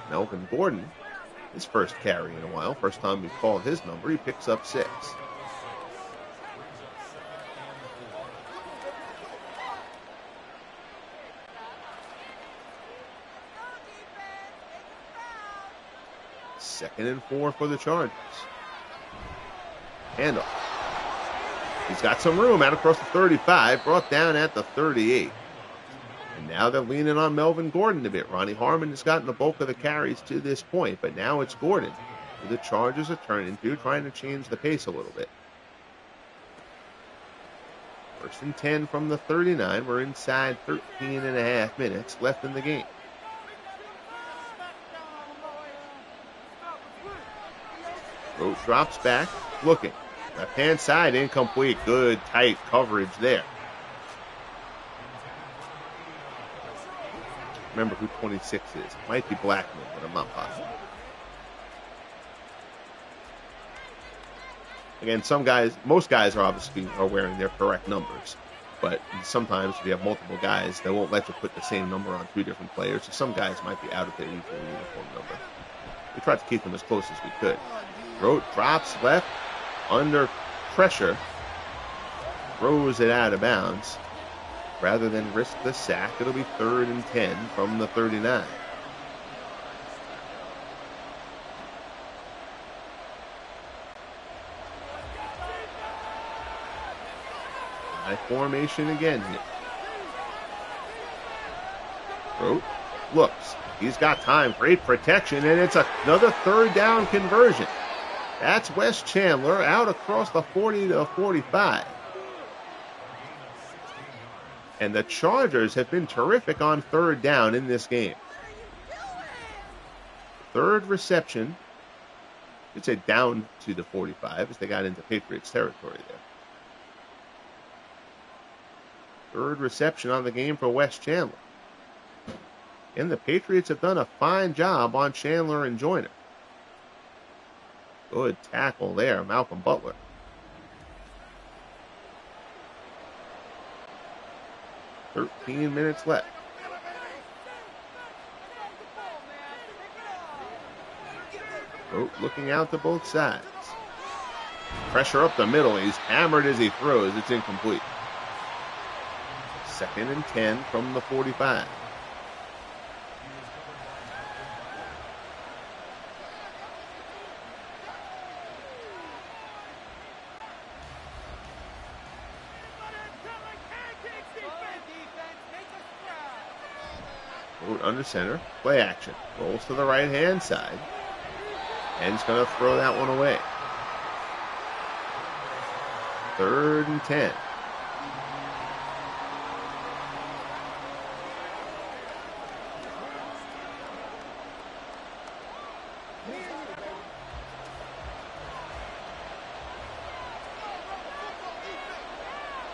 [SPEAKER 1] Melvin Gordon, his first carry in a while. First time we called his number. He picks up 6. Second and 4 for the Chargers. Handoff. He's got some room out across the 35, brought down at the 38. And now they're leaning on Melvin Gordon a bit. Ronnie Harmon has gotten the bulk of the carries to this point, but now it's Gordon who the Chargers are turning to, trying to change the pace a little bit. First and 10 from the 39. We're inside 13 and a half minutes left in the game. Rote drops back, looking. Left-hand side, incomplete. Good, tight coverage there. Remember who 26 is. It might be Blackman, but I'm not positive. Again, most guys are obviously wearing their correct numbers. But sometimes if you have multiple guys, they won't let you put the same number on 2 different players. So some guys might be out of their usual uniform number. We tried to keep them as close as we could. Rote drops left under pressure. Throws it out of bounds. Rather than risk the sack, it'll be 3rd and 10 from the 39. High formation again here. Rote looks. He's got time. Great protection, and it's another 3rd down conversion. That's Wes Chandler out across the 40 to 45. And the Chargers have been terrific on 3rd down in this game. 3rd reception. I'd say down to the 45 as they got into Patriots territory there. 3rd reception on the game for Wes Chandler. And the Patriots have done a fine job on Chandler and Joyner. Good tackle there, Malcolm Butler. "13 minutes left. Rote looking out to both sides. Pressure up the middle. He's hammered as he throws. It's incomplete. 2nd and 10 from the 45. Rote under center. Play action. Rolls to the right-hand side. And he's going to throw that one away. 3rd and 10.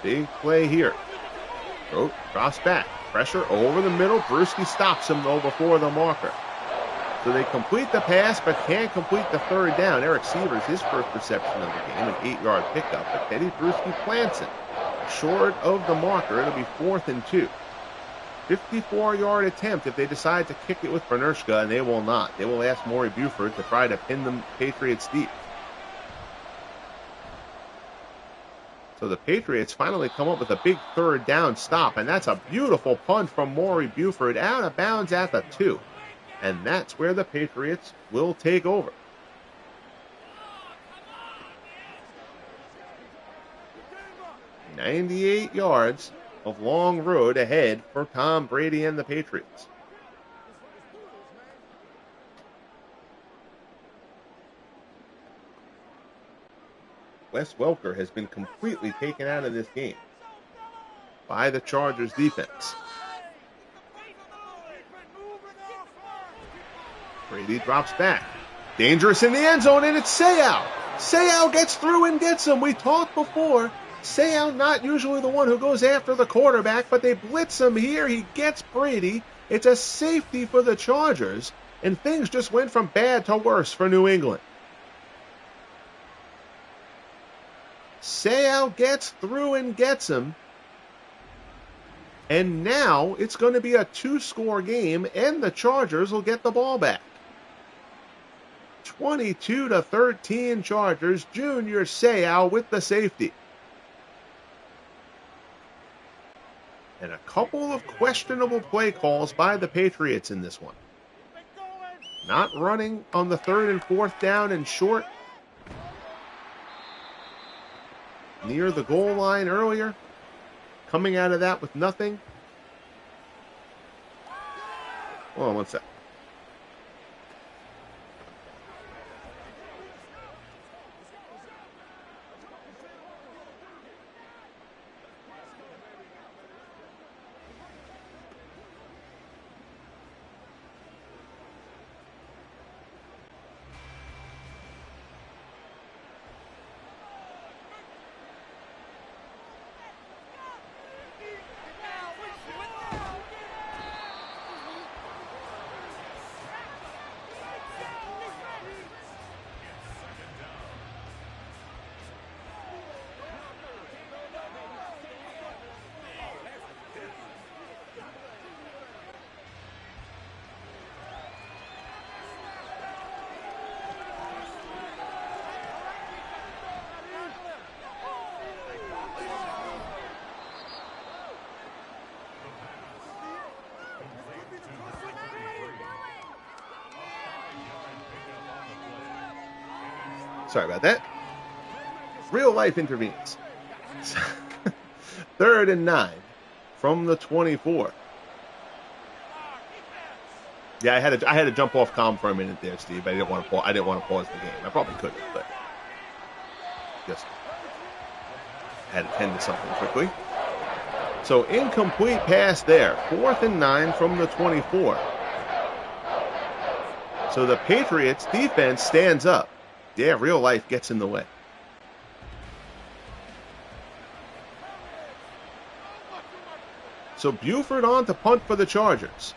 [SPEAKER 1] Big play here. Rote drops back. Pressure over the middle. Brewski stops him, though, before the marker. So they complete the pass, but can't complete the 3rd down. Eric Sievers, his first reception of the game, an 8-yard pickup. But Teddy Brewski plants it. Short of the marker, it'll be 4th and 2. 54-yard attempt if they decide to kick it with Bernershka, and they will not. They will ask Maury Buford to try to pin the Patriots deep. So the Patriots finally come up with a big 3rd down stop, and that's a beautiful punt from Maury Buford out of bounds at the 2. And that's where the Patriots will take over. "98 yards of long road ahead for Tom Brady and the Patriots." Wes Welker has been completely taken out of this game by the Chargers defense. Brady drops back. Dangerous in the end zone, and it's Seau. Seau gets through and gets him. We talked before. Seau not usually the one who goes after the quarterback, but they blitz him here. He gets Brady. It's a safety for the Chargers, and things just went from bad to worse for New England. Seau gets through and gets him. And now it's going to be a 2-score game, and the Chargers will get the ball back. 22-13 Chargers. Junior Seau with the safety. And a couple of questionable play calls by the Patriots in this one. Not running on the 3rd and 4th down and short near the goal line earlier. Coming out of that with nothing. Hold on one sec. Sorry about that. Real life intervenes. 3rd and 9 from the 24. Yeah, I had to jump off comm for a minute there, Steve. I didn't want to pause the game. I probably could have, but just had to tend to something quickly. So incomplete pass there. 4th and 9 from the 24. So the Patriots defense stands up. Yeah, real life gets in the way. So Buford on to punt for the Chargers.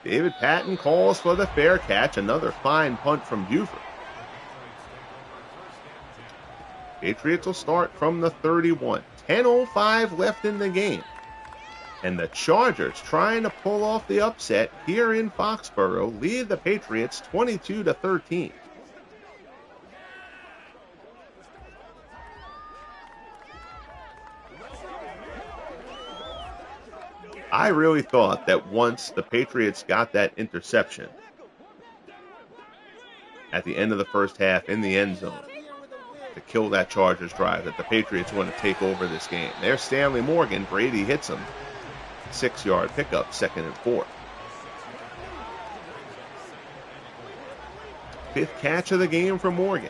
[SPEAKER 1] David Patton calls for the fair catch. Another fine punt from Buford. Patriots will start from the 31. 10:05 left in the game. And the Chargers, trying to pull off the upset here in Foxborough, lead the Patriots 22-13. I really thought that once the Patriots got that interception at the end of the first half in the end zone to kill that Chargers drive, that the Patriots want to take over this game. There's Stanley Morgan. Brady hits him. 6-yard pickup, 2nd and 4. 5th catch of the game for Morgan.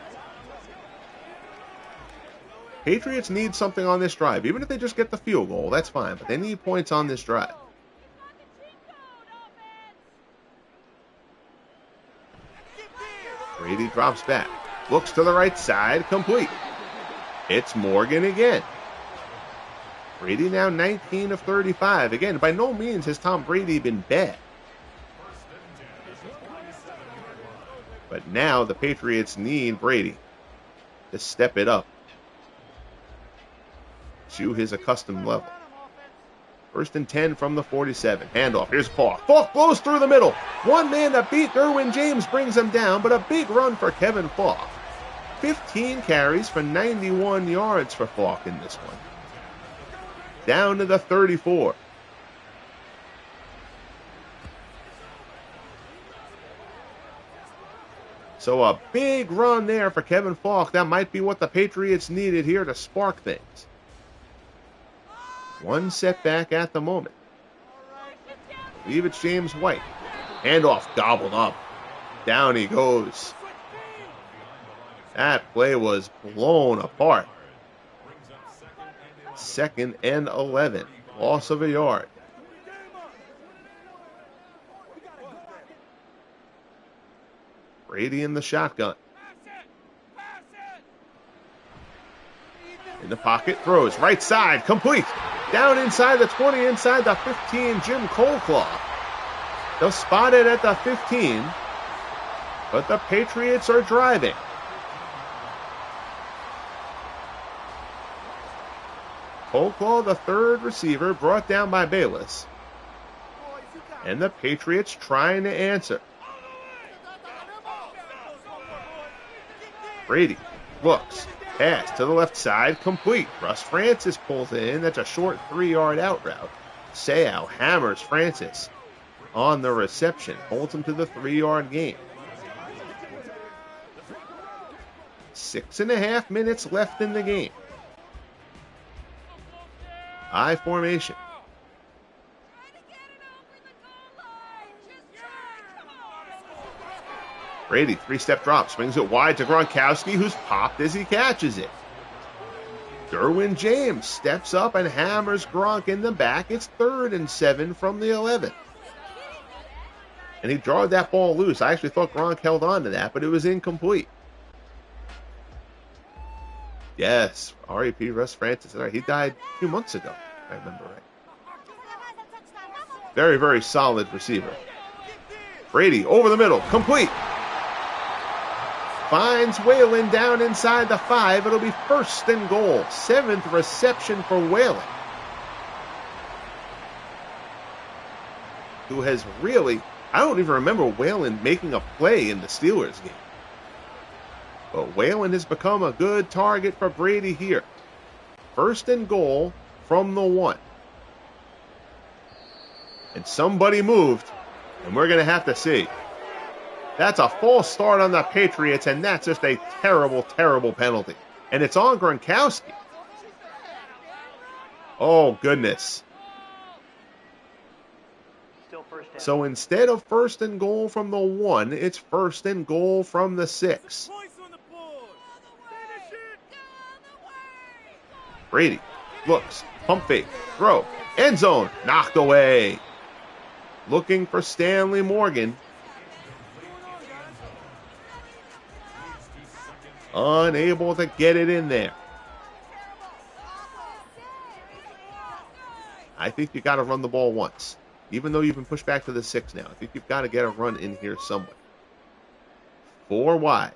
[SPEAKER 1] Patriots need something on this drive. Even if they just get the field goal, that's fine. But they need points on this drive. Brady drops back. Looks to the right side. Complete. It's Morgan again. Brady now 19 of 35. Again, by no means has Tom Brady been bad. But now the Patriots need Brady to step it up to his accustomed level. 1st and 10 from the 47. Handoff. Here's Falk. Falk blows through the middle. One man to beat. Derwin James brings him down, but a big run for Kevin Falk. 15 carries for 91 yards for Falk in this one. Down to the 34. So a big run there for Kevin Falk. That might be what the Patriots needed here to spark things. One setback at the moment. I believe it's James White. Handoff gobbled up. Down he goes. That play was blown apart. 2nd and 11. Loss of a yard. Brady in the shotgun. In the pocket, throws. Right side, complete. Down inside the 20, inside the 15, Jim Colclough. They'll spot it at the 15. But the Patriots are driving. Colclough, the 3rd receiver, brought down by Bayless. And the Patriots trying to answer. Brady looks. Pass to the left side, complete. Russ Francis pulls it in. That's a short 3-yard out route. Seau hammers Francis on the reception. Holds him to the 3-yard gain. 6.5 minutes left in the game. I formation. Brady, 3-step drop, swings it wide to Gronkowski, who's popped as he catches it. Derwin James steps up and hammers Gronk in the back. It's 3rd and 7 from the 11. And he drawed that ball loose. I actually thought Gronk held on to that, but it was incomplete. Yes, R.E.P. Russ Francis. He died a few months ago, if I remember right. Very, very solid receiver. Brady over the middle, complete. Finds Whalen down inside the 5. It'll be 1st and goal. 7th reception for Whalen, who has really, I don't even remember Whalen making a play in the Steelers game. But Whalen has become a good target for Brady here. 1st and goal from the 1. And somebody moved, and we're going to have to see. That's a false start on the Patriots, and that's just a terrible, terrible penalty. And it's on Gronkowski. Oh, goodness. So instead of 1st and goal from the 1, it's 1st and goal from the 6. Brady looks, pump fake, throw, end zone, knocked away. Looking for Stanley Morgan. Unable to get it in there. I think you got to run the ball once. Even though you've been pushed back to the 6 now. I think you've got to get a run in here somewhere. 4 wide.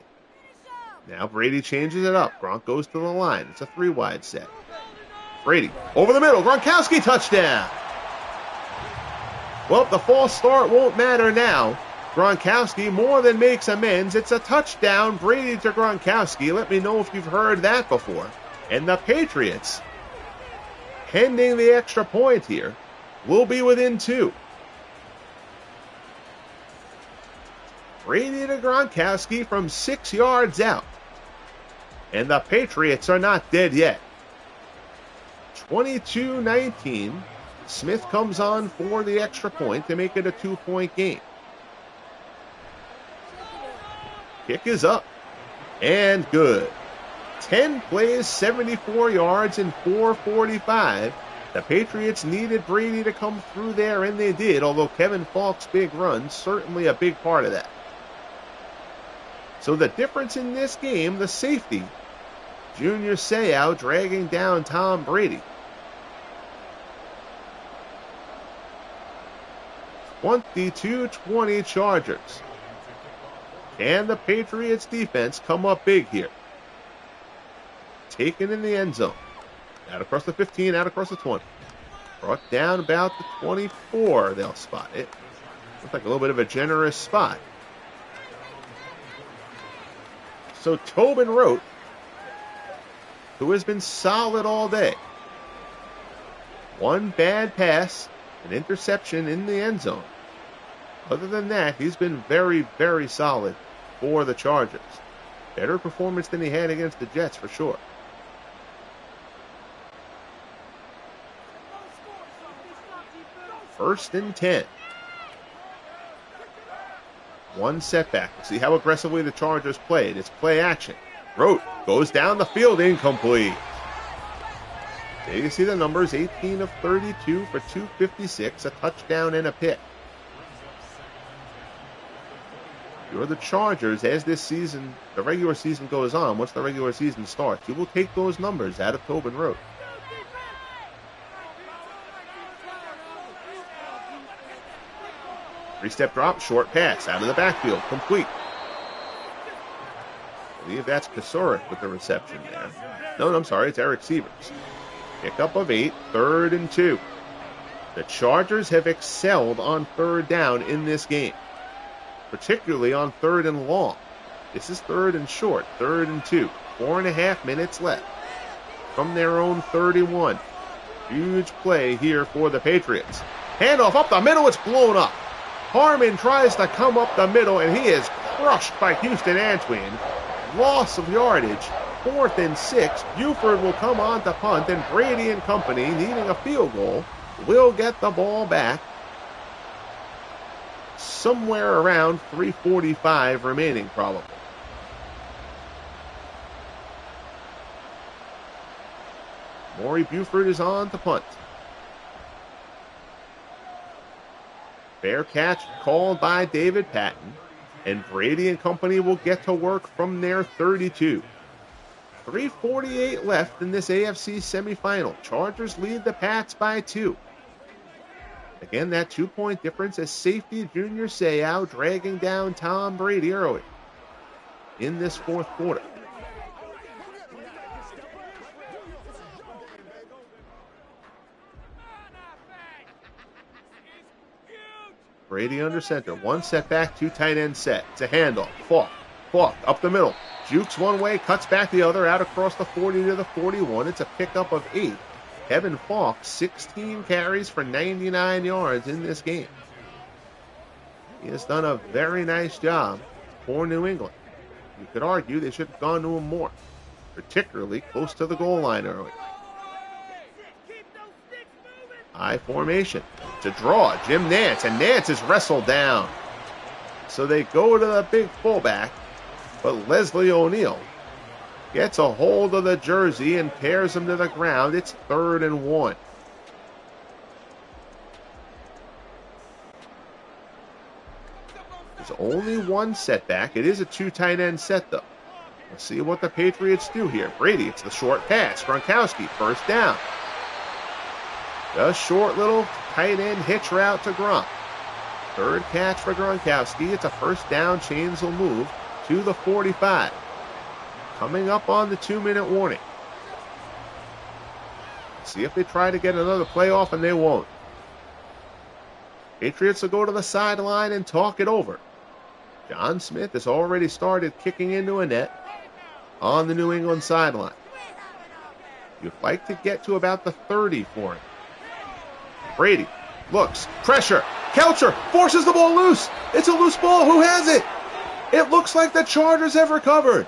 [SPEAKER 1] Now Brady changes it up. Gronk goes to the line. It's a 3 wide set. Brady over the middle. Gronkowski touchdown. Well, the false start won't matter now. Gronkowski more than makes amends. It's a touchdown. Brady to Gronkowski. Let me know if you've heard that before. And the Patriots, pending the extra point here, will be within 2. Brady to Gronkowski from 6 yards out. And the Patriots are not dead yet. 22-19. Smith comes on for the extra point to make it a 2-point game. Kick is up. And good. 10 plays, 74 yards, and 4:45. The Patriots needed Brady to come through there, and they did, although Kevin Falk's big run, certainly a big part of that. So the difference in this game, the safety, Junior Seau dragging down Tom Brady. 22-20 Chargers. And the Patriots defense come up big here. Taken in the end zone. Out across the 15, out across the 20. Brought down about the 24. They'll spot it. Looks like a little bit of a generous spot. So Tobin Rote, who has been solid all day. One bad pass, an interception in the end zone. Other than that, he's been very, very solid for the Chargers. Better performance than he had against the Jets for sure. First and 10. One setback. See how aggressively the Chargers played. It's play action. Rote goes down the field, incomplete. There you see the numbers, 18 of 32 for 256, a touchdown and a pick. You're the Chargers as this season, the regular season goes on. Once the regular season starts, you will take those numbers out of Tobin Rote. Three-step drop, short pass, out of the backfield, complete. I believe that's Kasorik with the reception there. No, I'm sorry, it's Eric Sievers. Pickup of 8, 3rd and 2. The Chargers have excelled on 3rd down in this game, particularly on 3rd and long. This is 3rd and short, 3rd and 2. 4.5 minutes left from their own 31. Huge play here for the Patriots. Handoff up the middle, it's blown up. Harmon tries to come up the middle, and he is crushed by Houston Antwin. Loss of yardage. 4th and 6. Buford will come on to punt, and Brady and company, needing a field goal, will get the ball back. Somewhere around 3:45 remaining, probably. Maury Buford is on to punt. Fair catch called by David Patton, and Brady and company will get to work from their 32. 3:48 left in this AFC semifinal. Chargers lead the Pats by 2. Again, that 2-point difference as safety Junior Seau dragging down Tom Brady early in this 4th quarter. Brady under center. One setback, 2 tight end set. It's a handoff. Falk up the middle. Jukes one way, cuts back the other, out across the 40 to the 41. It's a pickup of 8. Kevin Falk, 16 carries for 99 yards in this game. He has done a very nice job for New England. You could argue they should have gone to him more, particularly close to the goal line early. High formation. To draw, Jim Nantz, and Nantz is wrestled down. So they go to the big fullback, but Leslie O'Neal gets a hold of the jersey and tears him to the ground. It's 3rd and 1. There's only one setback. It is a 2 tight end set, though. Let's see what the Patriots do here. Brady, it's the short pass. Gronkowski, first down. A short little tight end hitch route to Gronk. 3rd catch for Gronkowski. It's a first down. Chains will move to the 45. Coming up on the 2-minute warning. See if they try to get another play off, and they won't. Patriots will go to the sideline and talk it over. John Smith has already started kicking into a net on the New England sideline. You'd like to get to about the 30 for him. Brady looks, pressure, Kelcher forces the ball loose. It's a loose ball. Who has it? It looks like the Chargers have recovered.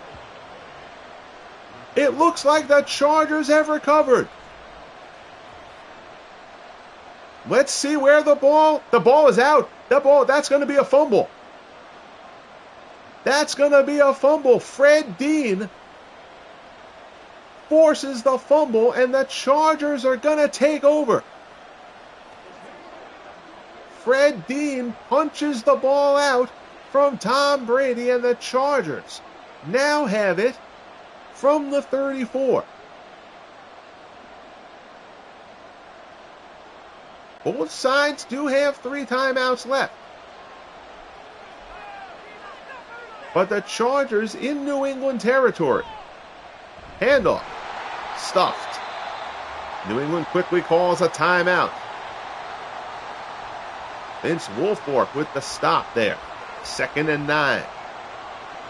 [SPEAKER 1] It looks like the Chargers have recovered. Let's see where the ball is out. That's going to be a fumble. That's going to be a fumble. Fred Dean forces the fumble, and the Chargers are going to take over. Fred Dean punches the ball out from Tom Brady, and the Chargers now have it from the 34. Both sides do have 3 timeouts left. But the Chargers in New England territory. Handoff. Stuffed. New England quickly calls a timeout. Vince Wilfork with the stop there. 2nd and 9.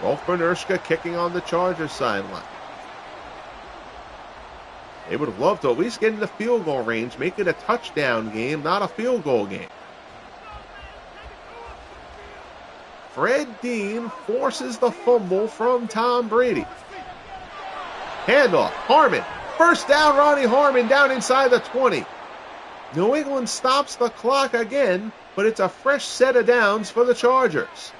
[SPEAKER 1] Rolf Benirschke kicking on the Chargers sideline. They would have loved to at least get in the field goal range, make it a touchdown game, not a field goal game. Fred Dean forces the fumble from Tom Brady. Handoff, Harmon. First down, Ronnie Harmon down inside the 20. New England stops the clock again, but it's a fresh set of downs for the Chargers.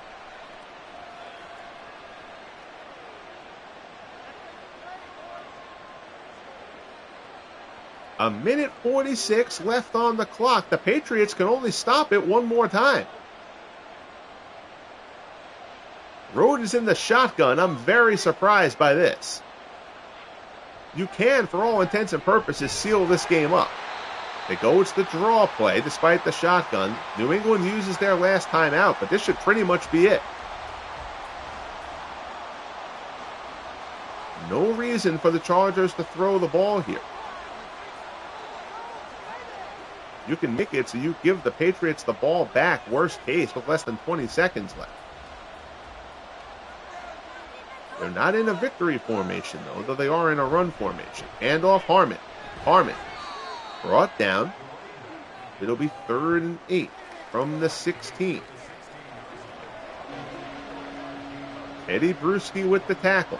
[SPEAKER 1] A minute 46 left on the clock. The Patriots can only stop it one more time. Rode is in the shotgun. I'm very surprised by this. You can, for all intents and purposes, seal this game up. They go, it's the draw play despite the shotgun. New England uses their last timeout, but this should pretty much be it. No reason for the Chargers to throw the ball here. You can make it so you give the Patriots the ball back, worst case, with less than 20 seconds left. They're not in a victory formation, though they are in a run formation. Handoff, Harmon. Harmon brought down. It'll be 3rd and 8 from the 16. Eddie Bruschi with the tackle.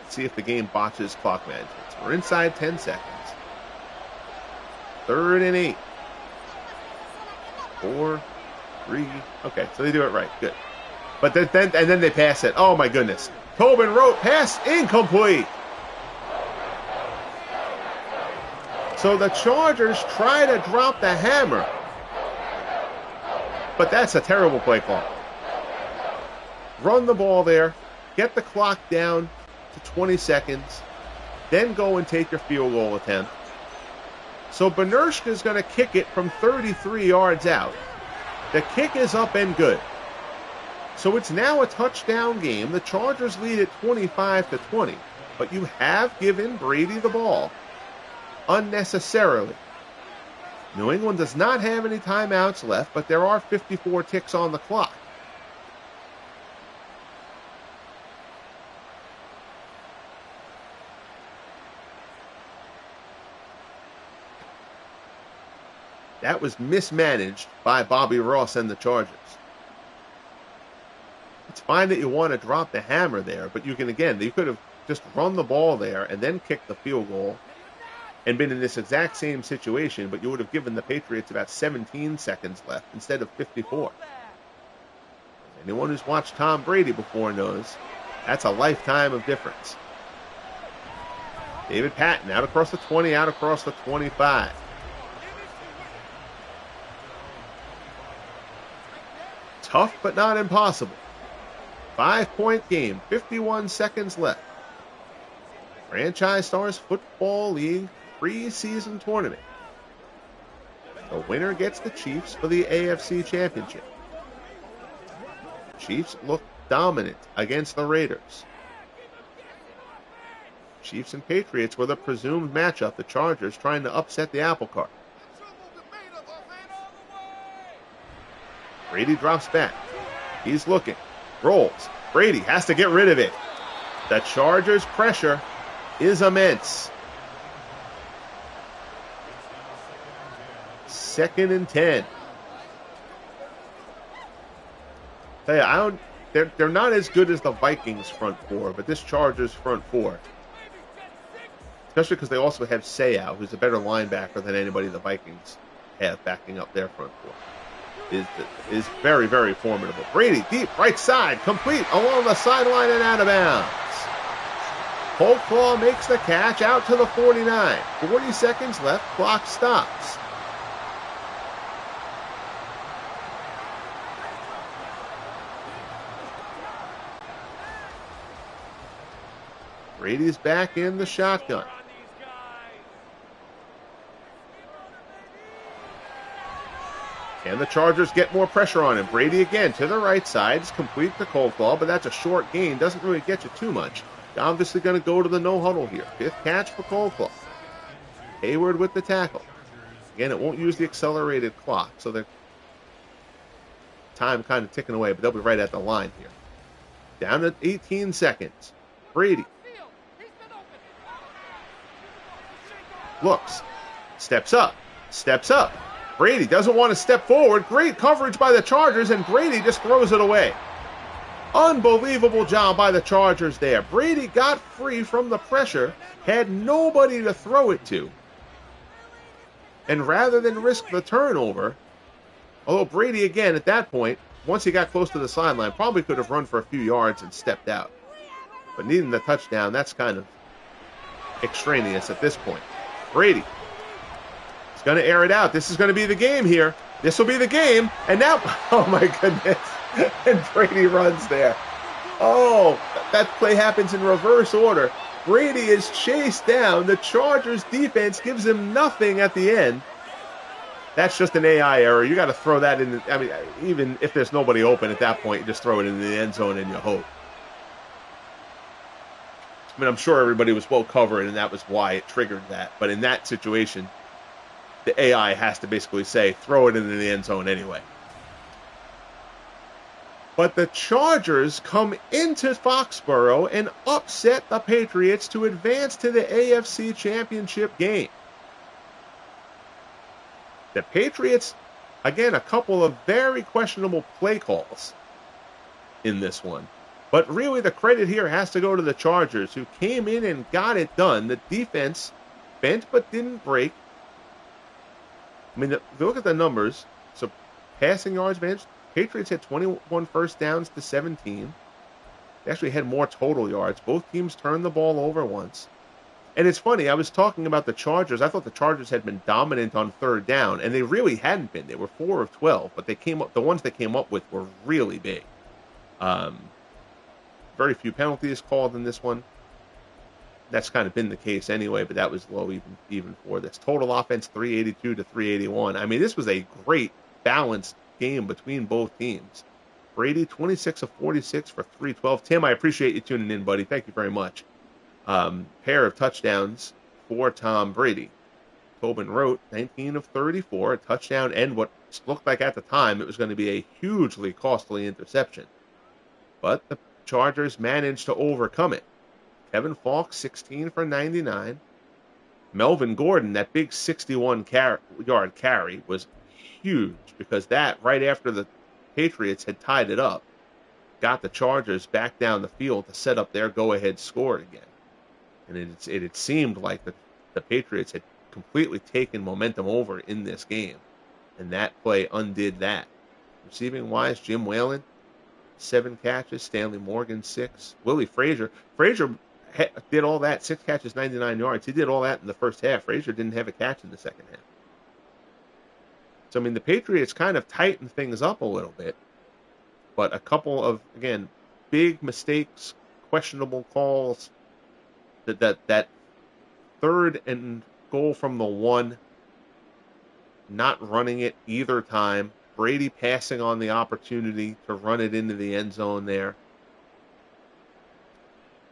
[SPEAKER 1] Let's see if the game botches clock management. We're inside 10 seconds. 3rd and 8. 4, 3. Okay, so they do it right. Good. But then they pass it. Oh, my goodness. Tobin Rote, pass incomplete. So the Chargers try to drop the hammer. But that's a terrible play call. Run the ball there. Get the clock down to 20 seconds. Then go and take your field goal attempt. So Benirschke is going to kick it from 33 yards out. The kick is up and good. So it's now a touchdown game. The Chargers lead at 25-20. But you have given Brady the ball unnecessarily. New England does not have any timeouts left, but there are 54 ticks on the clock. That was mismanaged by Bobby Ross and the Chargers. It's fine that you want to drop the hammer there, but you could have just run the ball there and then kicked the field goal and been in this exact same situation, but you would have given the Patriots about 17 seconds left instead of 54. Anyone who's watched Tom Brady before knows that's a lifetime of difference. David Patton out across the 20, out across the 25. Tough, but not impossible. 5-point game, 51 seconds left. Franchise Stars Football League preseason tournament. The winner gets the Chiefs for the AFC Championship. Chiefs look dominant against the Raiders. Chiefs and Patriots were the presumed matchup. The Chargers trying to upset the apple cart. Brady drops back. He's looking. Rolls. Brady has to get rid of it. The Chargers' pressure is immense. 2nd and 10. Tell you, they're not as good as the Vikings front four, but this Chargers front four, especially because they also have Seau, who's a better linebacker than anybody the Vikings have backing up their front four, is very, very formidable. Brady deep right side, complete along the sideline and out of bounds. Holtclaw makes the catch out to the 49. 40 seconds left, clock stops. Brady's back in the shotgun. And the Chargers get more pressure on him. Brady again to the right side. It's complete to Holtclaw, but that's a short gain. Doesn't really get you too much. You're obviously going to go to the no huddle here. 5th catch for Holtclaw. Hayward with the tackle. Again, it won't use the accelerated clock, so the time kind of ticking away, but they'll be right at the line here. Down to 18 seconds. Brady looks, steps up. Brady doesn't want to step forward. Great coverage by the Chargers, and Brady just throws it away. Unbelievable job by the Chargers there. Brady got free from the pressure, had nobody to throw it to. And rather than risk the turnover, although Brady, again, at that point, once he got close to the sideline, probably could have run for a few yards and stepped out. But needing the touchdown, that's kind of extraneous at this point. Brady is going to air it out. This is going to be the game here. This will be the game. And now, oh my goodness. And Brady runs there. Oh, that play happens in reverse order. Brady is chased down. The Chargers defense gives him nothing at the end. That's just an AI error. You got to throw that in. I mean, even if there's nobody open at that point, you just throw it in the end zone and you hope. I mean, I'm sure everybody was well covered, and that was why it triggered that. But in that situation, the AI has to basically say, throw it into the end zone anyway. But the Chargers come into Foxborough and upset the Patriots to advance to the AFC Championship game. The Patriots, again, a couple of very questionable play calls in this one. But really, the credit here has to go to the Chargers, who came in and got it done. The defense bent but didn't break. I mean, if you look at the numbers, so passing yards, Patriots had 21 first downs to 17. They actually had more total yards. Both teams turned the ball over once. And it's funny, I was talking about the Chargers. I thought the Chargers had been dominant on 3rd down, and they really hadn't been. They were 4 of 12, but the ones they came up with were really big. Very few penalties called in this one. That's kind of been the case anyway, but that was low even for this. Total offense, 382 to 381. I mean, this was a great balanced game between both teams. Brady, 26 of 46 for 312. Tim, I appreciate you tuning in, buddy. Thank you very much. Pair of touchdowns for Tom Brady. Tobin wrote 19 of 34, a touchdown, and what looked like at the time it was going to be a hugely costly interception. But the Chargers managed to overcome it. Kevin Falk, 16 for 99. Melvin Gordon, that big 61-yard carry was huge because that, right after the Patriots had tied it up, got the Chargers back down the field to set up their go-ahead score again. And it had seemed like the Patriots had completely taken momentum over in this game. And that play undid that. Receiving-wise, Jim Whalen, 7 catches. Stanley Morgan, 6. Willie Frazier. Frazier did all that, 6 catches, 99 yards. He did all that in the first half. Frazier didn't have a catch in the second half. So, I mean, the Patriots kind of tightened things up a little bit. But a couple of, again, big mistakes, questionable calls. That third and goal from the 1, not running it either time. Brady passing on the opportunity to run it into the end zone there.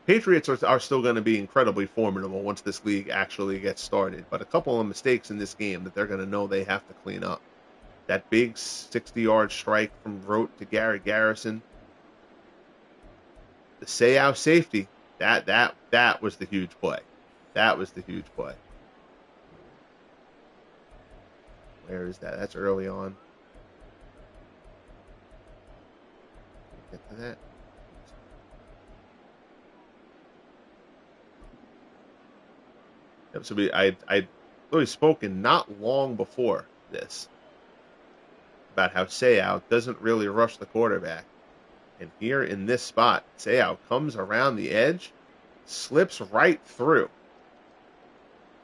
[SPEAKER 1] Patriots are still going to be incredibly formidable once this league actually gets started. But a couple of mistakes in this game that they're going to know they have to clean up. That big 60-yard strike from Rote to Gary Garrison. The Seau safety, that was the huge play. That was the huge play. Where is that? That's early on. Get to that. So I'd really spoken not long before this about how Seau doesn't really rush the quarterback. And here in this spot, Seau comes around the edge, slips right through.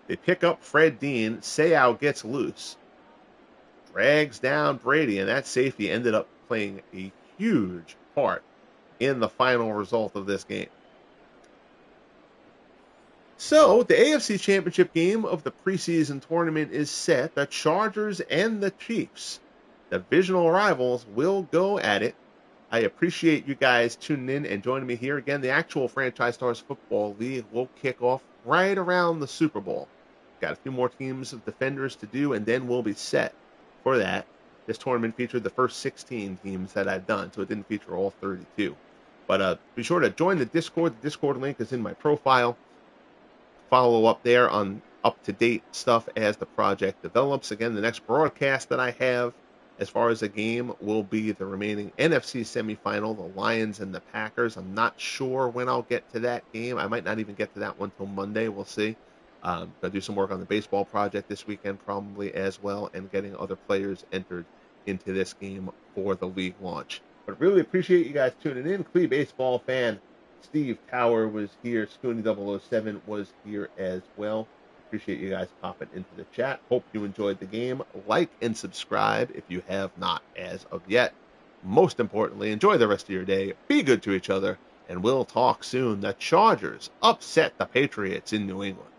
[SPEAKER 1] They pick up Fred Dean. Seau gets loose, drags down Brady, and that safety ended up playing a huge part in the final result of this game. So, the AFC Championship game of the preseason tournament is set. The Chargers and the Chiefs, divisional rivals, will go at it. I appreciate you guys tuning in and joining me here. Again, the actual Franchise Stars Football League will kick off right around the Super Bowl. Got a few more teams of defenders to do, and then we'll be set for that. This tournament featured the first 16 teams that I've done, so it didn't feature all 32. But be sure to join the Discord. The Discord link is in my profile. Follow up there on up-to-date stuff as the project develops. Again, the next broadcast that I have as far as the game will be the remaining NFC semifinal, the Lions and the Packers. I'm not sure when I'll get to that game. I might not even get to that one until Monday. We'll see. Going to do some work on the baseball project this weekend probably as well, and getting other players entered into this game for the league launch. But really appreciate you guys tuning in. Clee baseball fan Steve Tower was here. Scooney007 was here as well. Appreciate you guys popping into the chat. Hope you enjoyed the game. Like and subscribe if you have not as of yet. Most importantly, enjoy the rest of your day. Be good to each other, and we'll talk soon. The Chargers upset the Patriots in New England.